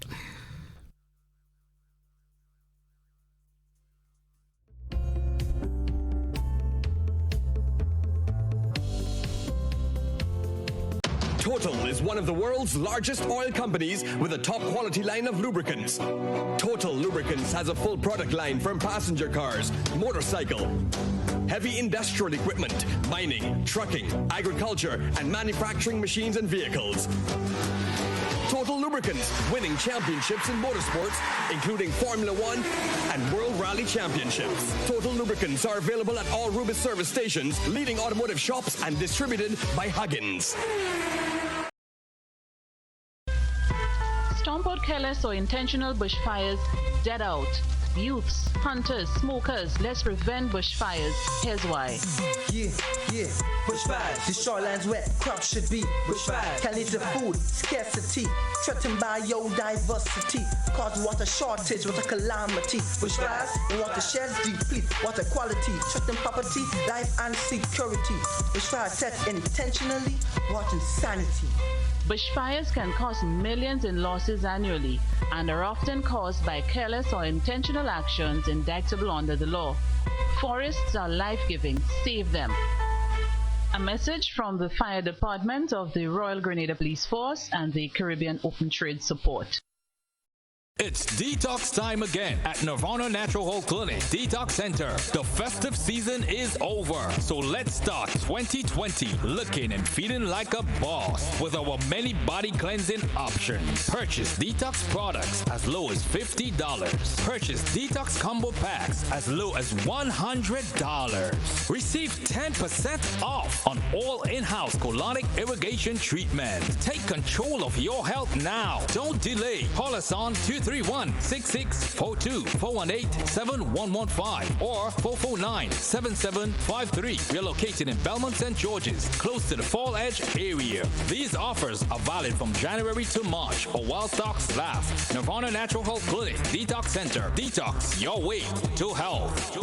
Total is one of the world's largest oil companies with a top quality line of lubricants. Total Lubricants has a full product line from passenger cars, motorcycle, heavy industrial equipment, mining, trucking, agriculture, and manufacturing machines and vehicles. Total Lubricants, winning championships in motorsports, including Formula One and World Rally Championships. Total Lubricants are available at all Rubis service stations, leading automotive shops, and distributed by Huggins. Stomp out careless or intentional bushfires, dead out. Youths, hunters, smokers, let's prevent bushfires. Here's why. Yeah, bushfires. The shorelands wet, crops should be bushfires. Can lead to food scarcity, threatened biodiversity, cause water shortage, water calamity. Bushfires in watersheds deplete water quality, threaten property, life and security. Bushfires set intentionally, water insanity. Bushfires can cost millions in losses annually and are often caused by careless or intentional actions indictable under the law. Forests are life-giving. Save them. A message from the Fire Department of the Royal Grenada Police Force and the Caribbean Open Trade Support. It's detox time again at Nirvana Natural Health Clinic Detox Center. The festive season is over, so let's start 2020 looking and feeling like a boss with our many body cleansing options. Purchase detox products as low as $50. Purchase detox combo packs as low as $100. Receive 10% off on all in-house colonic irrigation treatment. Take control of your health now. Don't delay. Call us on 231-6642, 418-7115, or 449-7753. We are located in Belmont St. George's, close to the Fall Edge area. These offers are valid from January to March or while stocks last. Nirvana Natural Health Clinic Detox Center. Detox your way to health.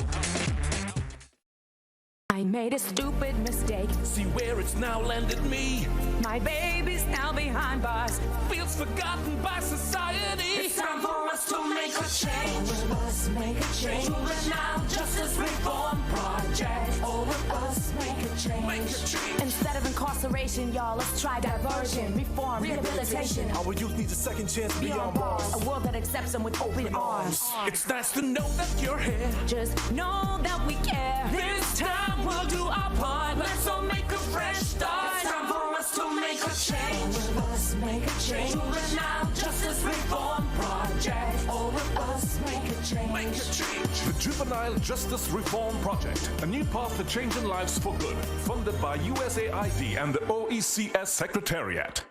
I made a stupid mistake. See where it's now landed me. My baby's now behind bars. Feels forgotten by society. It's time for us to make a change. Us make a change. Juvenile Justice Reform Project. All of us make a change. Make a change. Instead of incarceration, y'all, let's try diversion, reform, rehabilitation. Our youth needs a second chance beyond bars. A world that accepts them with open arms. It's nice to know that you're here. Just know that we care. This time we'll do our part. Let's all make a fresh start. It's time for us to make a change. Us make a change. Juvenile Justice Reform Project. All of us make a change. Make a change. The Juvenile Justice Reform Project. A new path to changing lives for good. Funded by USAID and the OECS Secretariat.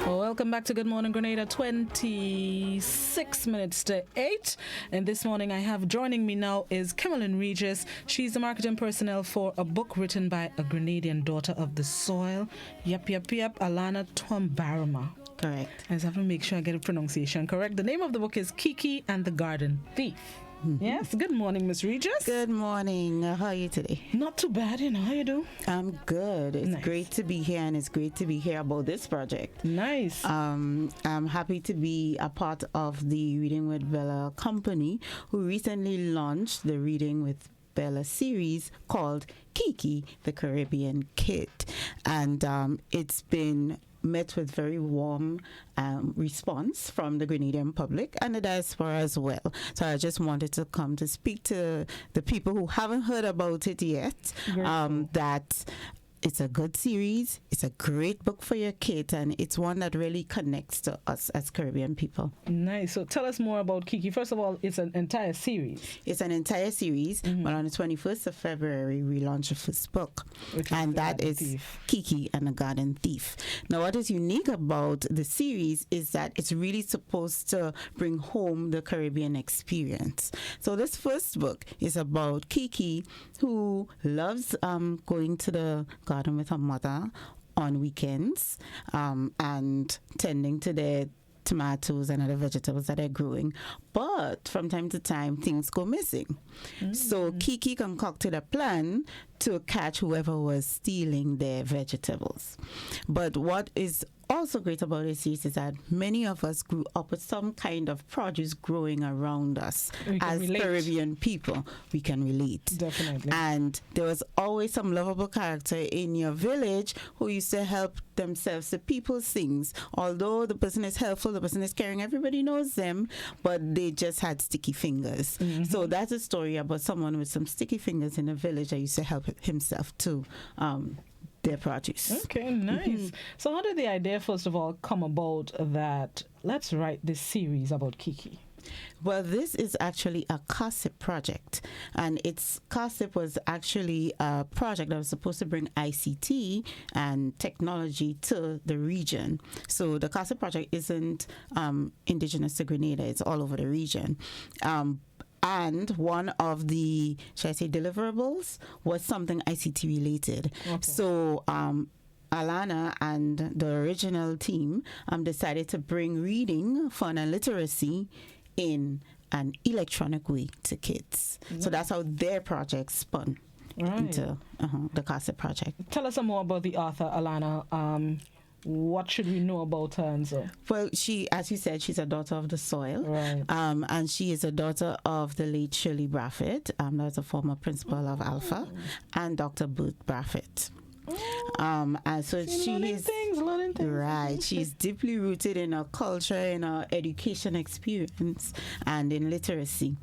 Welcome back to Good Morning Grenada, 26 minutes to 8. And this morning I have joining me now is Kimberlyn Regis. She's the marketing personnel for a book written by a Grenadian daughter of the soil. Yep, Alana Twambarama. Correct. I just have to make sure I get the pronunciation correct. The name of the book is Kiki and the Garden Thief. Mm-hmm. Yes, good morning, Miss Regis. Good morning. How are you today? Not too bad, how you do? I'm good. It's nice. Great to be here, and it's great to be here about this project. Nice. I'm happy to be a part of the Reading with Bella company, who recently launched the Reading with Bella series called Kiki, the Caribbean Kid. And it's been met with very warm response from the Grenadian public and the diaspora as well. So I just wanted to come to speak to the people who haven't heard about it yet, that it's a good series, it's a great book for your kids, and it's one that really connects to us as Caribbean people. Nice. So tell us more about Kiki. First of all, it's an entire series. It's an entire series, but on the 21st of February, we launched the first book, and that is Kiki and the Garden Thief. Now, what is unique about the series is that it's really supposed to bring home the Caribbean experience. So this first book is about Kiki, who loves going to the garden with her mother on weekends and tending to their tomatoes and other vegetables that are growing. But from time to time, things go missing. So Kiki concocted a plan to catch whoever was stealing their vegetables. But what is also great about this series is that many of us grew up with some kind of produce growing around us. As Caribbean people, we can relate. Definitely. And there was always some lovable character in your village who used to help themselves to people's things. Although the person is helpful, the person is caring, everybody knows them, but they just had sticky fingers. So that's a story about someone with some sticky fingers in a village that used to help himself to their produce. Okay, nice. So how did the idea, first of all, come about that let's write this series about Kiki? Well, this is actually a CASIP project, and CASIP was actually a project that was supposed to bring ICT and technology to the region. So the CASIP project isn't indigenous to Grenada, it's all over the region. And one of the, should I say, deliverables was something ICT related. Okay. So Alana and the original team decided to bring reading, fun, and literacy in an electronic way to kids. So that's how their project spun into the CASIP project. Tell us some more about the author, Alana. what should we know about her and so? Well, she, as you said, she's a daughter of the soil. Right. And she is a daughter of the late Shirley Braffett, that's a former principal of Alpha, and Dr. Bert Braffett. And so she is learning things. Right. She's deeply rooted in her culture, in her education experience, and in literacy.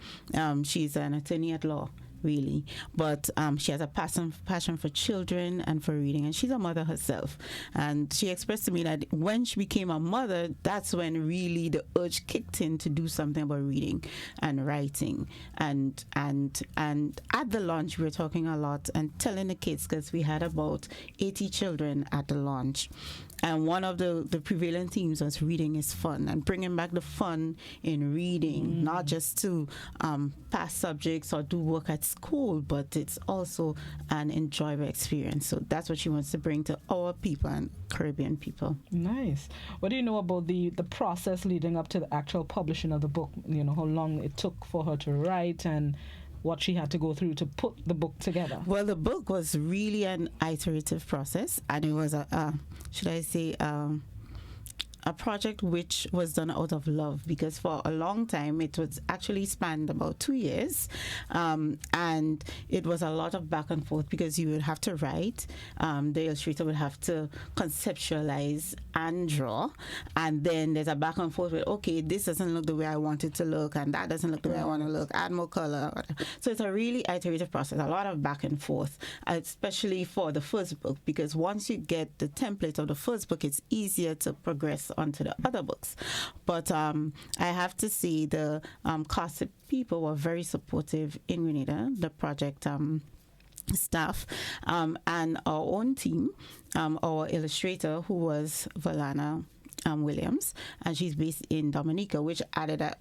She's an attorney at law, really, but she has a passion for children and for reading, and she's a mother herself. And she expressed to me that when she became a mother, that's when really the urge kicked in to do something about reading and writing. And at the launch, we were talking a lot and telling the kids, because we had about 80 children at the launch. And one of the prevalent themes was reading is fun, and bringing back the fun in reading, not just to pass subjects or do work at school, but it's also an enjoyable experience. So that's what she wants to bring to our people and Caribbean people. Nice. What do you know about the process leading up to the actual publishing of the book? You know, how long it took for her to write and what she had to go through to put the book together? Well, the book was really an iterative process, and it was a project which was done out of love, because for a long time it was actually spanned about 2 years, and it was a lot of back and forth, because you would have to write, the illustrator would have to conceptualize and draw, and then there's a back and forth with, okay, this doesn't look the way I want it to look, and that doesn't look the way I want to look, add more color. So it's a really iterative process, a lot of back and forth, especially for the first book, because once you get the template of the first book, it's easier to progress onto the other books. But I have to say the CASIP people were very supportive in Grenada, the project staff, and our own team, our illustrator, who was Valana Williams, and she's based in Dominica, which added a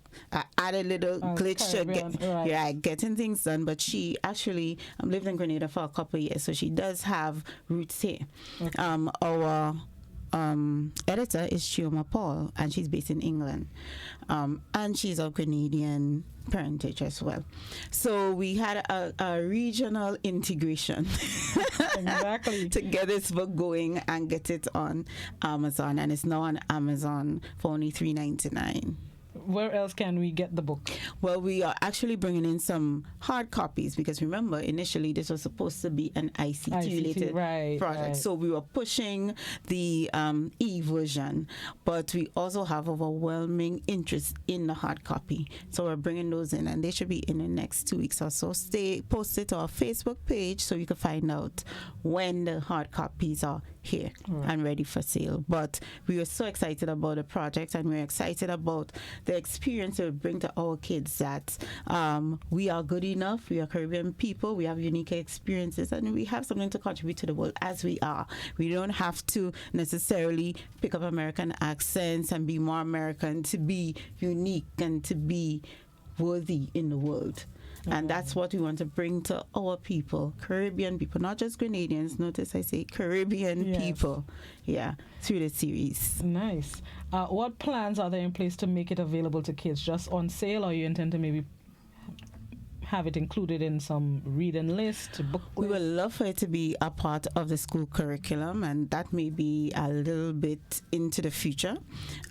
little glitch to getting things done. But she actually lived in Grenada for a couple of years, so she does have roots here. Okay. Our editor is Chioma Paul, and she's based in England, and she's of Grenadian parentage as well. So we had a regional integration exactly to get this book going and get it on Amazon, and it's now on Amazon for only $3.99. Where else can we get the book? Well, we are actually bringing in some hard copies, because remember, initially this was supposed to be an ICT-related project. Right. So we were pushing the e-version, but we also have overwhelming interest in the hard copy. So we're bringing those in, and they should be in the next 2 weeks or so. Stay posted to our Facebook page so you can find out when the hard copies are here and ready for sale. But we were so excited about the project, and we're excited about the experience it would bring to our kids, that we are good enough, we are Caribbean people, we have unique experiences, and we have something to contribute to the world as we are. We don't have to necessarily pick up American accents and be more American to be unique and to be worthy in the world. And that's what we want to bring to our people, Caribbean people, not just Grenadians. Notice I say Caribbean people, through the series. Nice. What plans are there in place to make it available to kids? Just on sale, or you intend to maybe have it included in some reading list, book list? We would love for it to be a part of the school curriculum, and that may be a little bit into the future.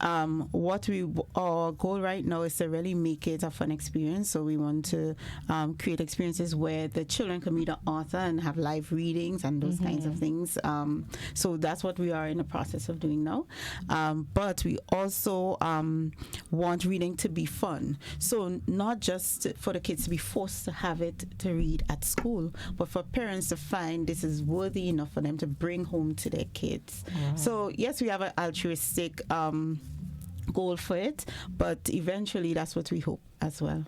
Our goal right now is to really make it a fun experience. So we want to create experiences where the children can meet an author and have live readings and those kinds of things. So that's what we are in the process of doing now. But we also want reading to be fun. So not just for the kids to be forced to have it to read at school, but for parents to find this is worthy enough for them to bring home to their kids. So yes, we have an altruistic goal for it, but eventually that's what we hope as well.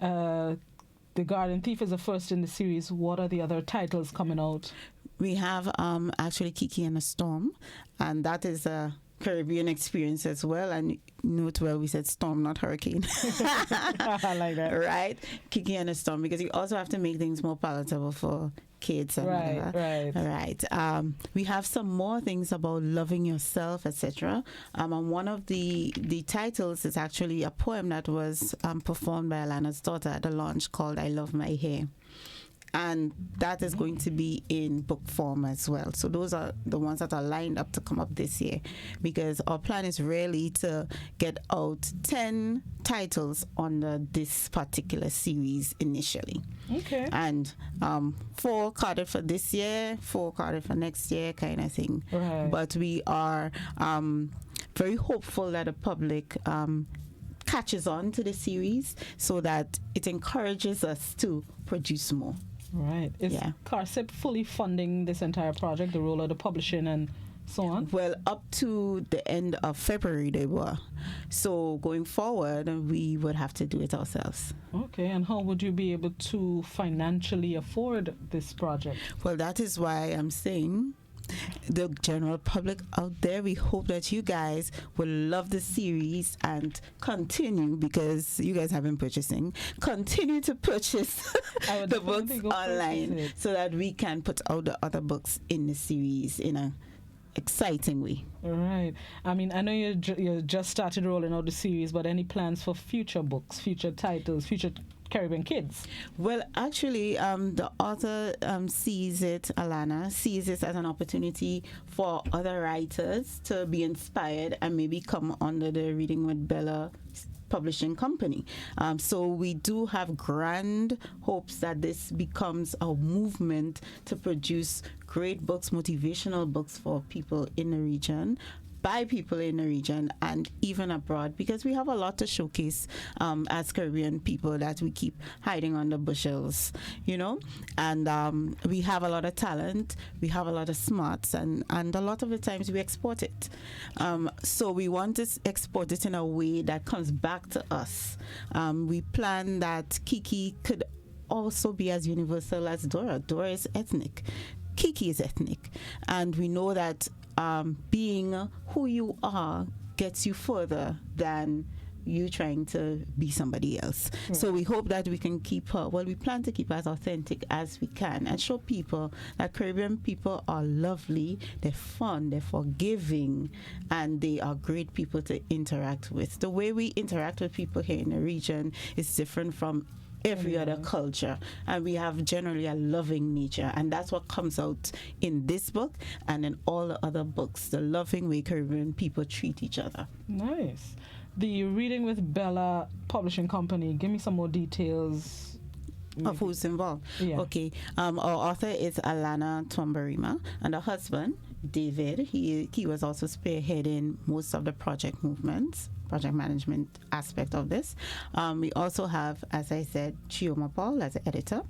The Garden Thief is the first in the series. What are the other titles coming out? We have actually Kiki and a Storm, and that is a Caribbean experience as well. And note well, we said storm, not hurricane. I like that. Right? Kiki and a Storm, because you also have to make things more palatable for kids and whatever. We have some more things about loving yourself, etc. And one of the titles is actually a poem that was performed by Alana's daughter at the launch, called I Love My Hair. and that is going to be in book form as well. So those are the ones that are lined up to come up this year, because our plan is really to get out 10 titles under this particular series initially. Okay. And 4 carded for this year, 4 carded for next year, kind of thing. Right. But we are very hopeful that the public catches on to the series so that it encourages us to produce more. Right. Is Yeah. CARSIP fully funding this entire project, the role of the publishing and so on? Well, up to the end of February they were. So going forward, we would have to do it ourselves. Okay, and how would you be able to financially afford this project? Well, that is why I'm saying the general public out there, we hope that you guys will love the series and continue, because you guys have been purchasing, continue to purchase the books online so that we can put out the other books in the series in a exciting way. Right. I mean, I know you just started rolling out the series, but any plans for future books, future titles, future Caribbean kids? Well, actually, the author sees it, Alana, sees it as an opportunity for other writers to be inspired and maybe come under the Reading with Bella publishing company. So we do have grand hopes that this becomes a movement to produce great books, motivational books for people in the region, by people in the region, and even abroad, because we have a lot to showcase as Caribbean people that we keep hiding under bushels, you know. And we have a lot of talent, we have a lot of smarts, and a lot of the times we export it. So we want to export it in a way that comes back to us. We plan that Kiki could also be as universal as Dora. Dora is ethnic. Kiki is ethnic. And we know that being who you are gets you further than you trying to be somebody else. So we hope that we can keep her, well, we plan to keep her as authentic as we can and show people that Caribbean people are lovely, they're fun, they're forgiving, and they are great people to interact with. The way we interact with people here in the region is different from every other culture, and we have generally a loving nature, and that's what comes out in this book and in all the other books, the loving way Caribbean people treat each other. Nice. The Reading with Bella publishing company, give me some more details of who's involved. Yeah. Okay, our author is Alana Twambarima, and her husband David, he was also spearheading most of the project management aspect of this. We also have, as I said, Chioma Paul as the editor.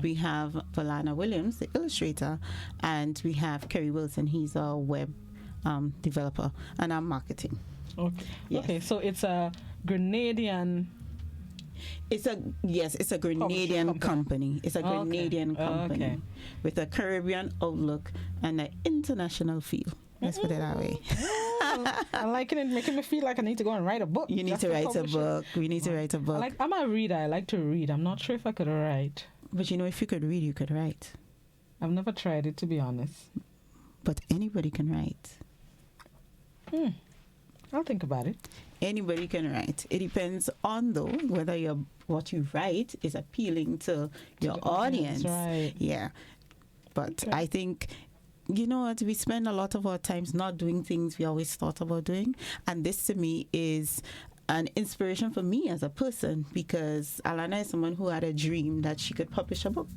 We have Valana Williams, the illustrator, and we have Kerry Wilson, he's a web developer, and I'm marketing. Okay. Yes. Okay, so it's a Grenadian. It's a Grenadian company. It's a Grenadian company with a Caribbean outlook and an international feel. Let's put it that way. I'm liking it, making me feel like I need to go and write a book. You need to write a book. We need to write a book. I'm a reader. I like to read. I'm not sure if I could write. But you know, if you could read, you could write. I've never tried it, to be honest. But anybody can write. I'll think about it. Anybody can write. It depends on, though, whether what you write is appealing to your audience. Right. Yeah. But I think, you know what, we spend a lot of our times not doing things we always thought about doing. And this, to me, is an inspiration for me as a person, because Alana is someone who had a dream that she could publish a book.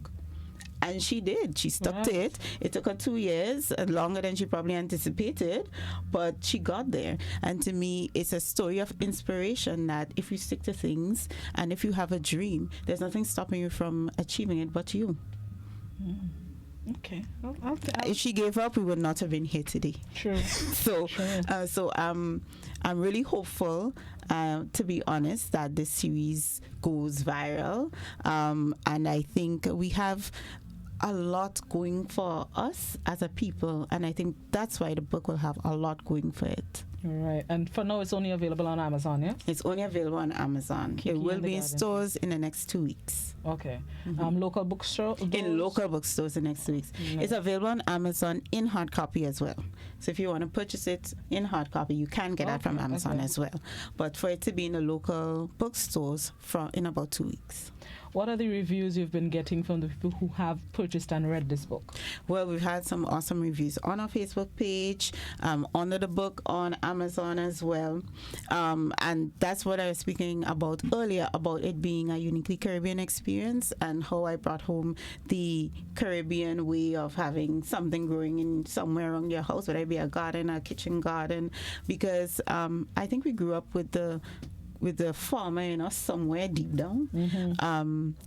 And she did. She stuck to it. It took her 2 years, longer than she probably anticipated, but she got there. And to me, it's a story of inspiration that if you stick to things and if you have a dream, there's nothing stopping you from achieving it but you. Okay. If she gave up, we would not have been here today. True. So I'm really hopeful, to be honest, that this series goes viral. And I think we have a lot going for us as a people, and I think that's why the book will have a lot going for it. Right. And for now, it's only available on Amazon, yeah? It's only available on Amazon. Kiki it will be in Garden. stores in the next 2 weeks. Okay. Local bookstore? In local bookstores in the next 2 weeks. It's available on Amazon in hard copy as well. So if you want to purchase it in hard copy, you can get that from Amazon as well. But for it to be in the local bookstores in about 2 weeks. What are the reviews you've been getting from the people who have purchased and read this book? Well, we've had some awesome reviews on our Facebook page, under the book on Amazon as well. And that's what I was speaking about earlier, about it being a uniquely Caribbean experience and how I brought home the Caribbean way of having something growing in somewhere around your house, whether it be a garden, a kitchen garden, because I think we grew up with the farmer in us somewhere deep down.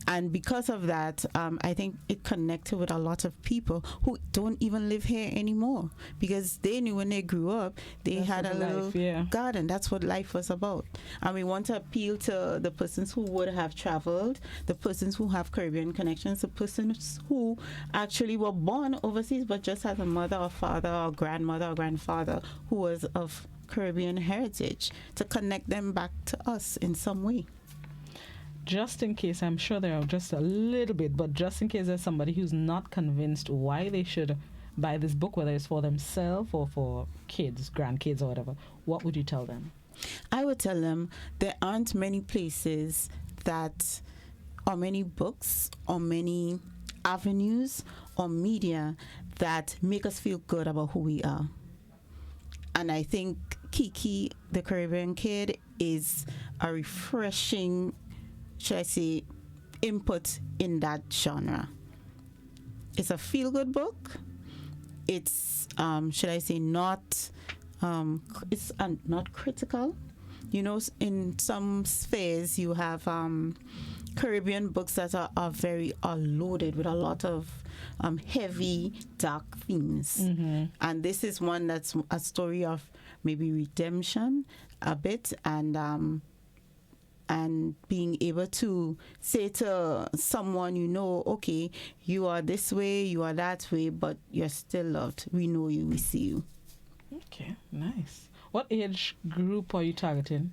And because of that, I think it connected with a lot of people who don't even live here anymore, because they knew when they grew up, they had a little garden. That's what life was about. And we want to appeal to the persons who would have traveled, the persons who have Caribbean connections, the persons who actually were born overseas but just had a mother or father or grandmother or grandfather who was of Caribbean heritage, to connect them back to us in some way. Just in case, I'm sure there are just a little bit, but just in case there's somebody who's not convinced why they should buy this book, whether it's for themselves or for kids, grandkids or whatever, what would you tell them? I would tell them there aren't many places that, or many books, or many avenues, or media that make us feel good about who we are. And I think Kiki, the Caribbean Kid, is a refreshing, should I say, input in that genre. It's a feel-good book. It's, should I say, not, it's not critical. You know, in some spheres, you have Caribbean books that are very loaded with a lot of heavy, dark themes. And this is one that's a story of maybe redemption a bit, and being able to say to someone, you know, okay, you are this way, you are that way, but you're still loved. We know you, we see you. Okay, nice. What age group are you targeting?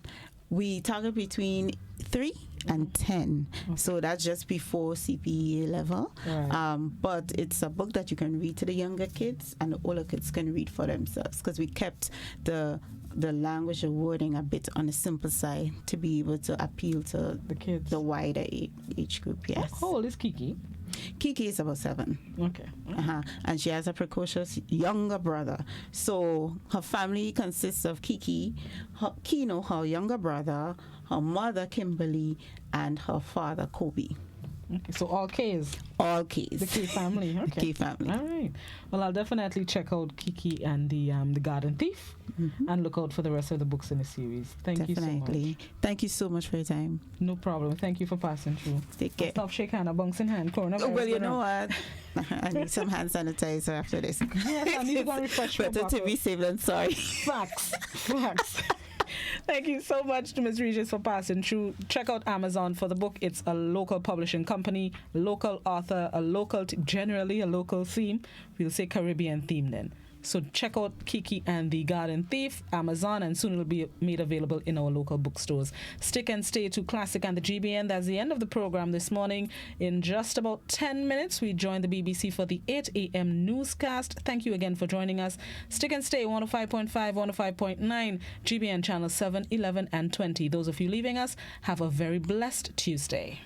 We target between 3 and 10. So that's just before CPE level. Right. But it's a book that you can read to the younger kids, and the older kids can read for themselves, because we kept the language, the wording a bit on the simple side to be able to appeal to the kids, the wider age group. Yes. How old is Kiki? Kiki is about 7. Okay. And she has a precocious younger brother. So her family consists of Kiki, Kino, her younger brother, her mother Kimberly, and her father Kobe. Okay, so all K's. All K's. The K family. Okay. The K family. All right. Well, I'll definitely check out Kiki and the Garden Thief, and look out for the rest of the books in the series. Thank you so much. Thank you so much for your time. No problem. Thank you for passing through. Take care. Stop shaking hand, bouncing hand. Coronavirus. Well, you know what? I need some hand sanitizer after this. Yes, I need to go and refresh my Better to be safe than sorry. Facts. Thank you so much to Ms. Regis for passing through. Check out Amazon for the book. It's a local publishing company, local author, generally a local theme. We'll say Caribbean theme then. So check out Kiki and the Garden Thief, Amazon, and soon it'll be made available in our local bookstores. Stick and stay to Classic and the GBN. That's the end of the program this morning. In just about 10 minutes, we join the BBC for the 8 a.m. newscast. Thank you again for joining us. Stick and stay, 105.5, 105.9, GBN channel 7, 11, and 20. Those of you leaving us, have a very blessed Tuesday.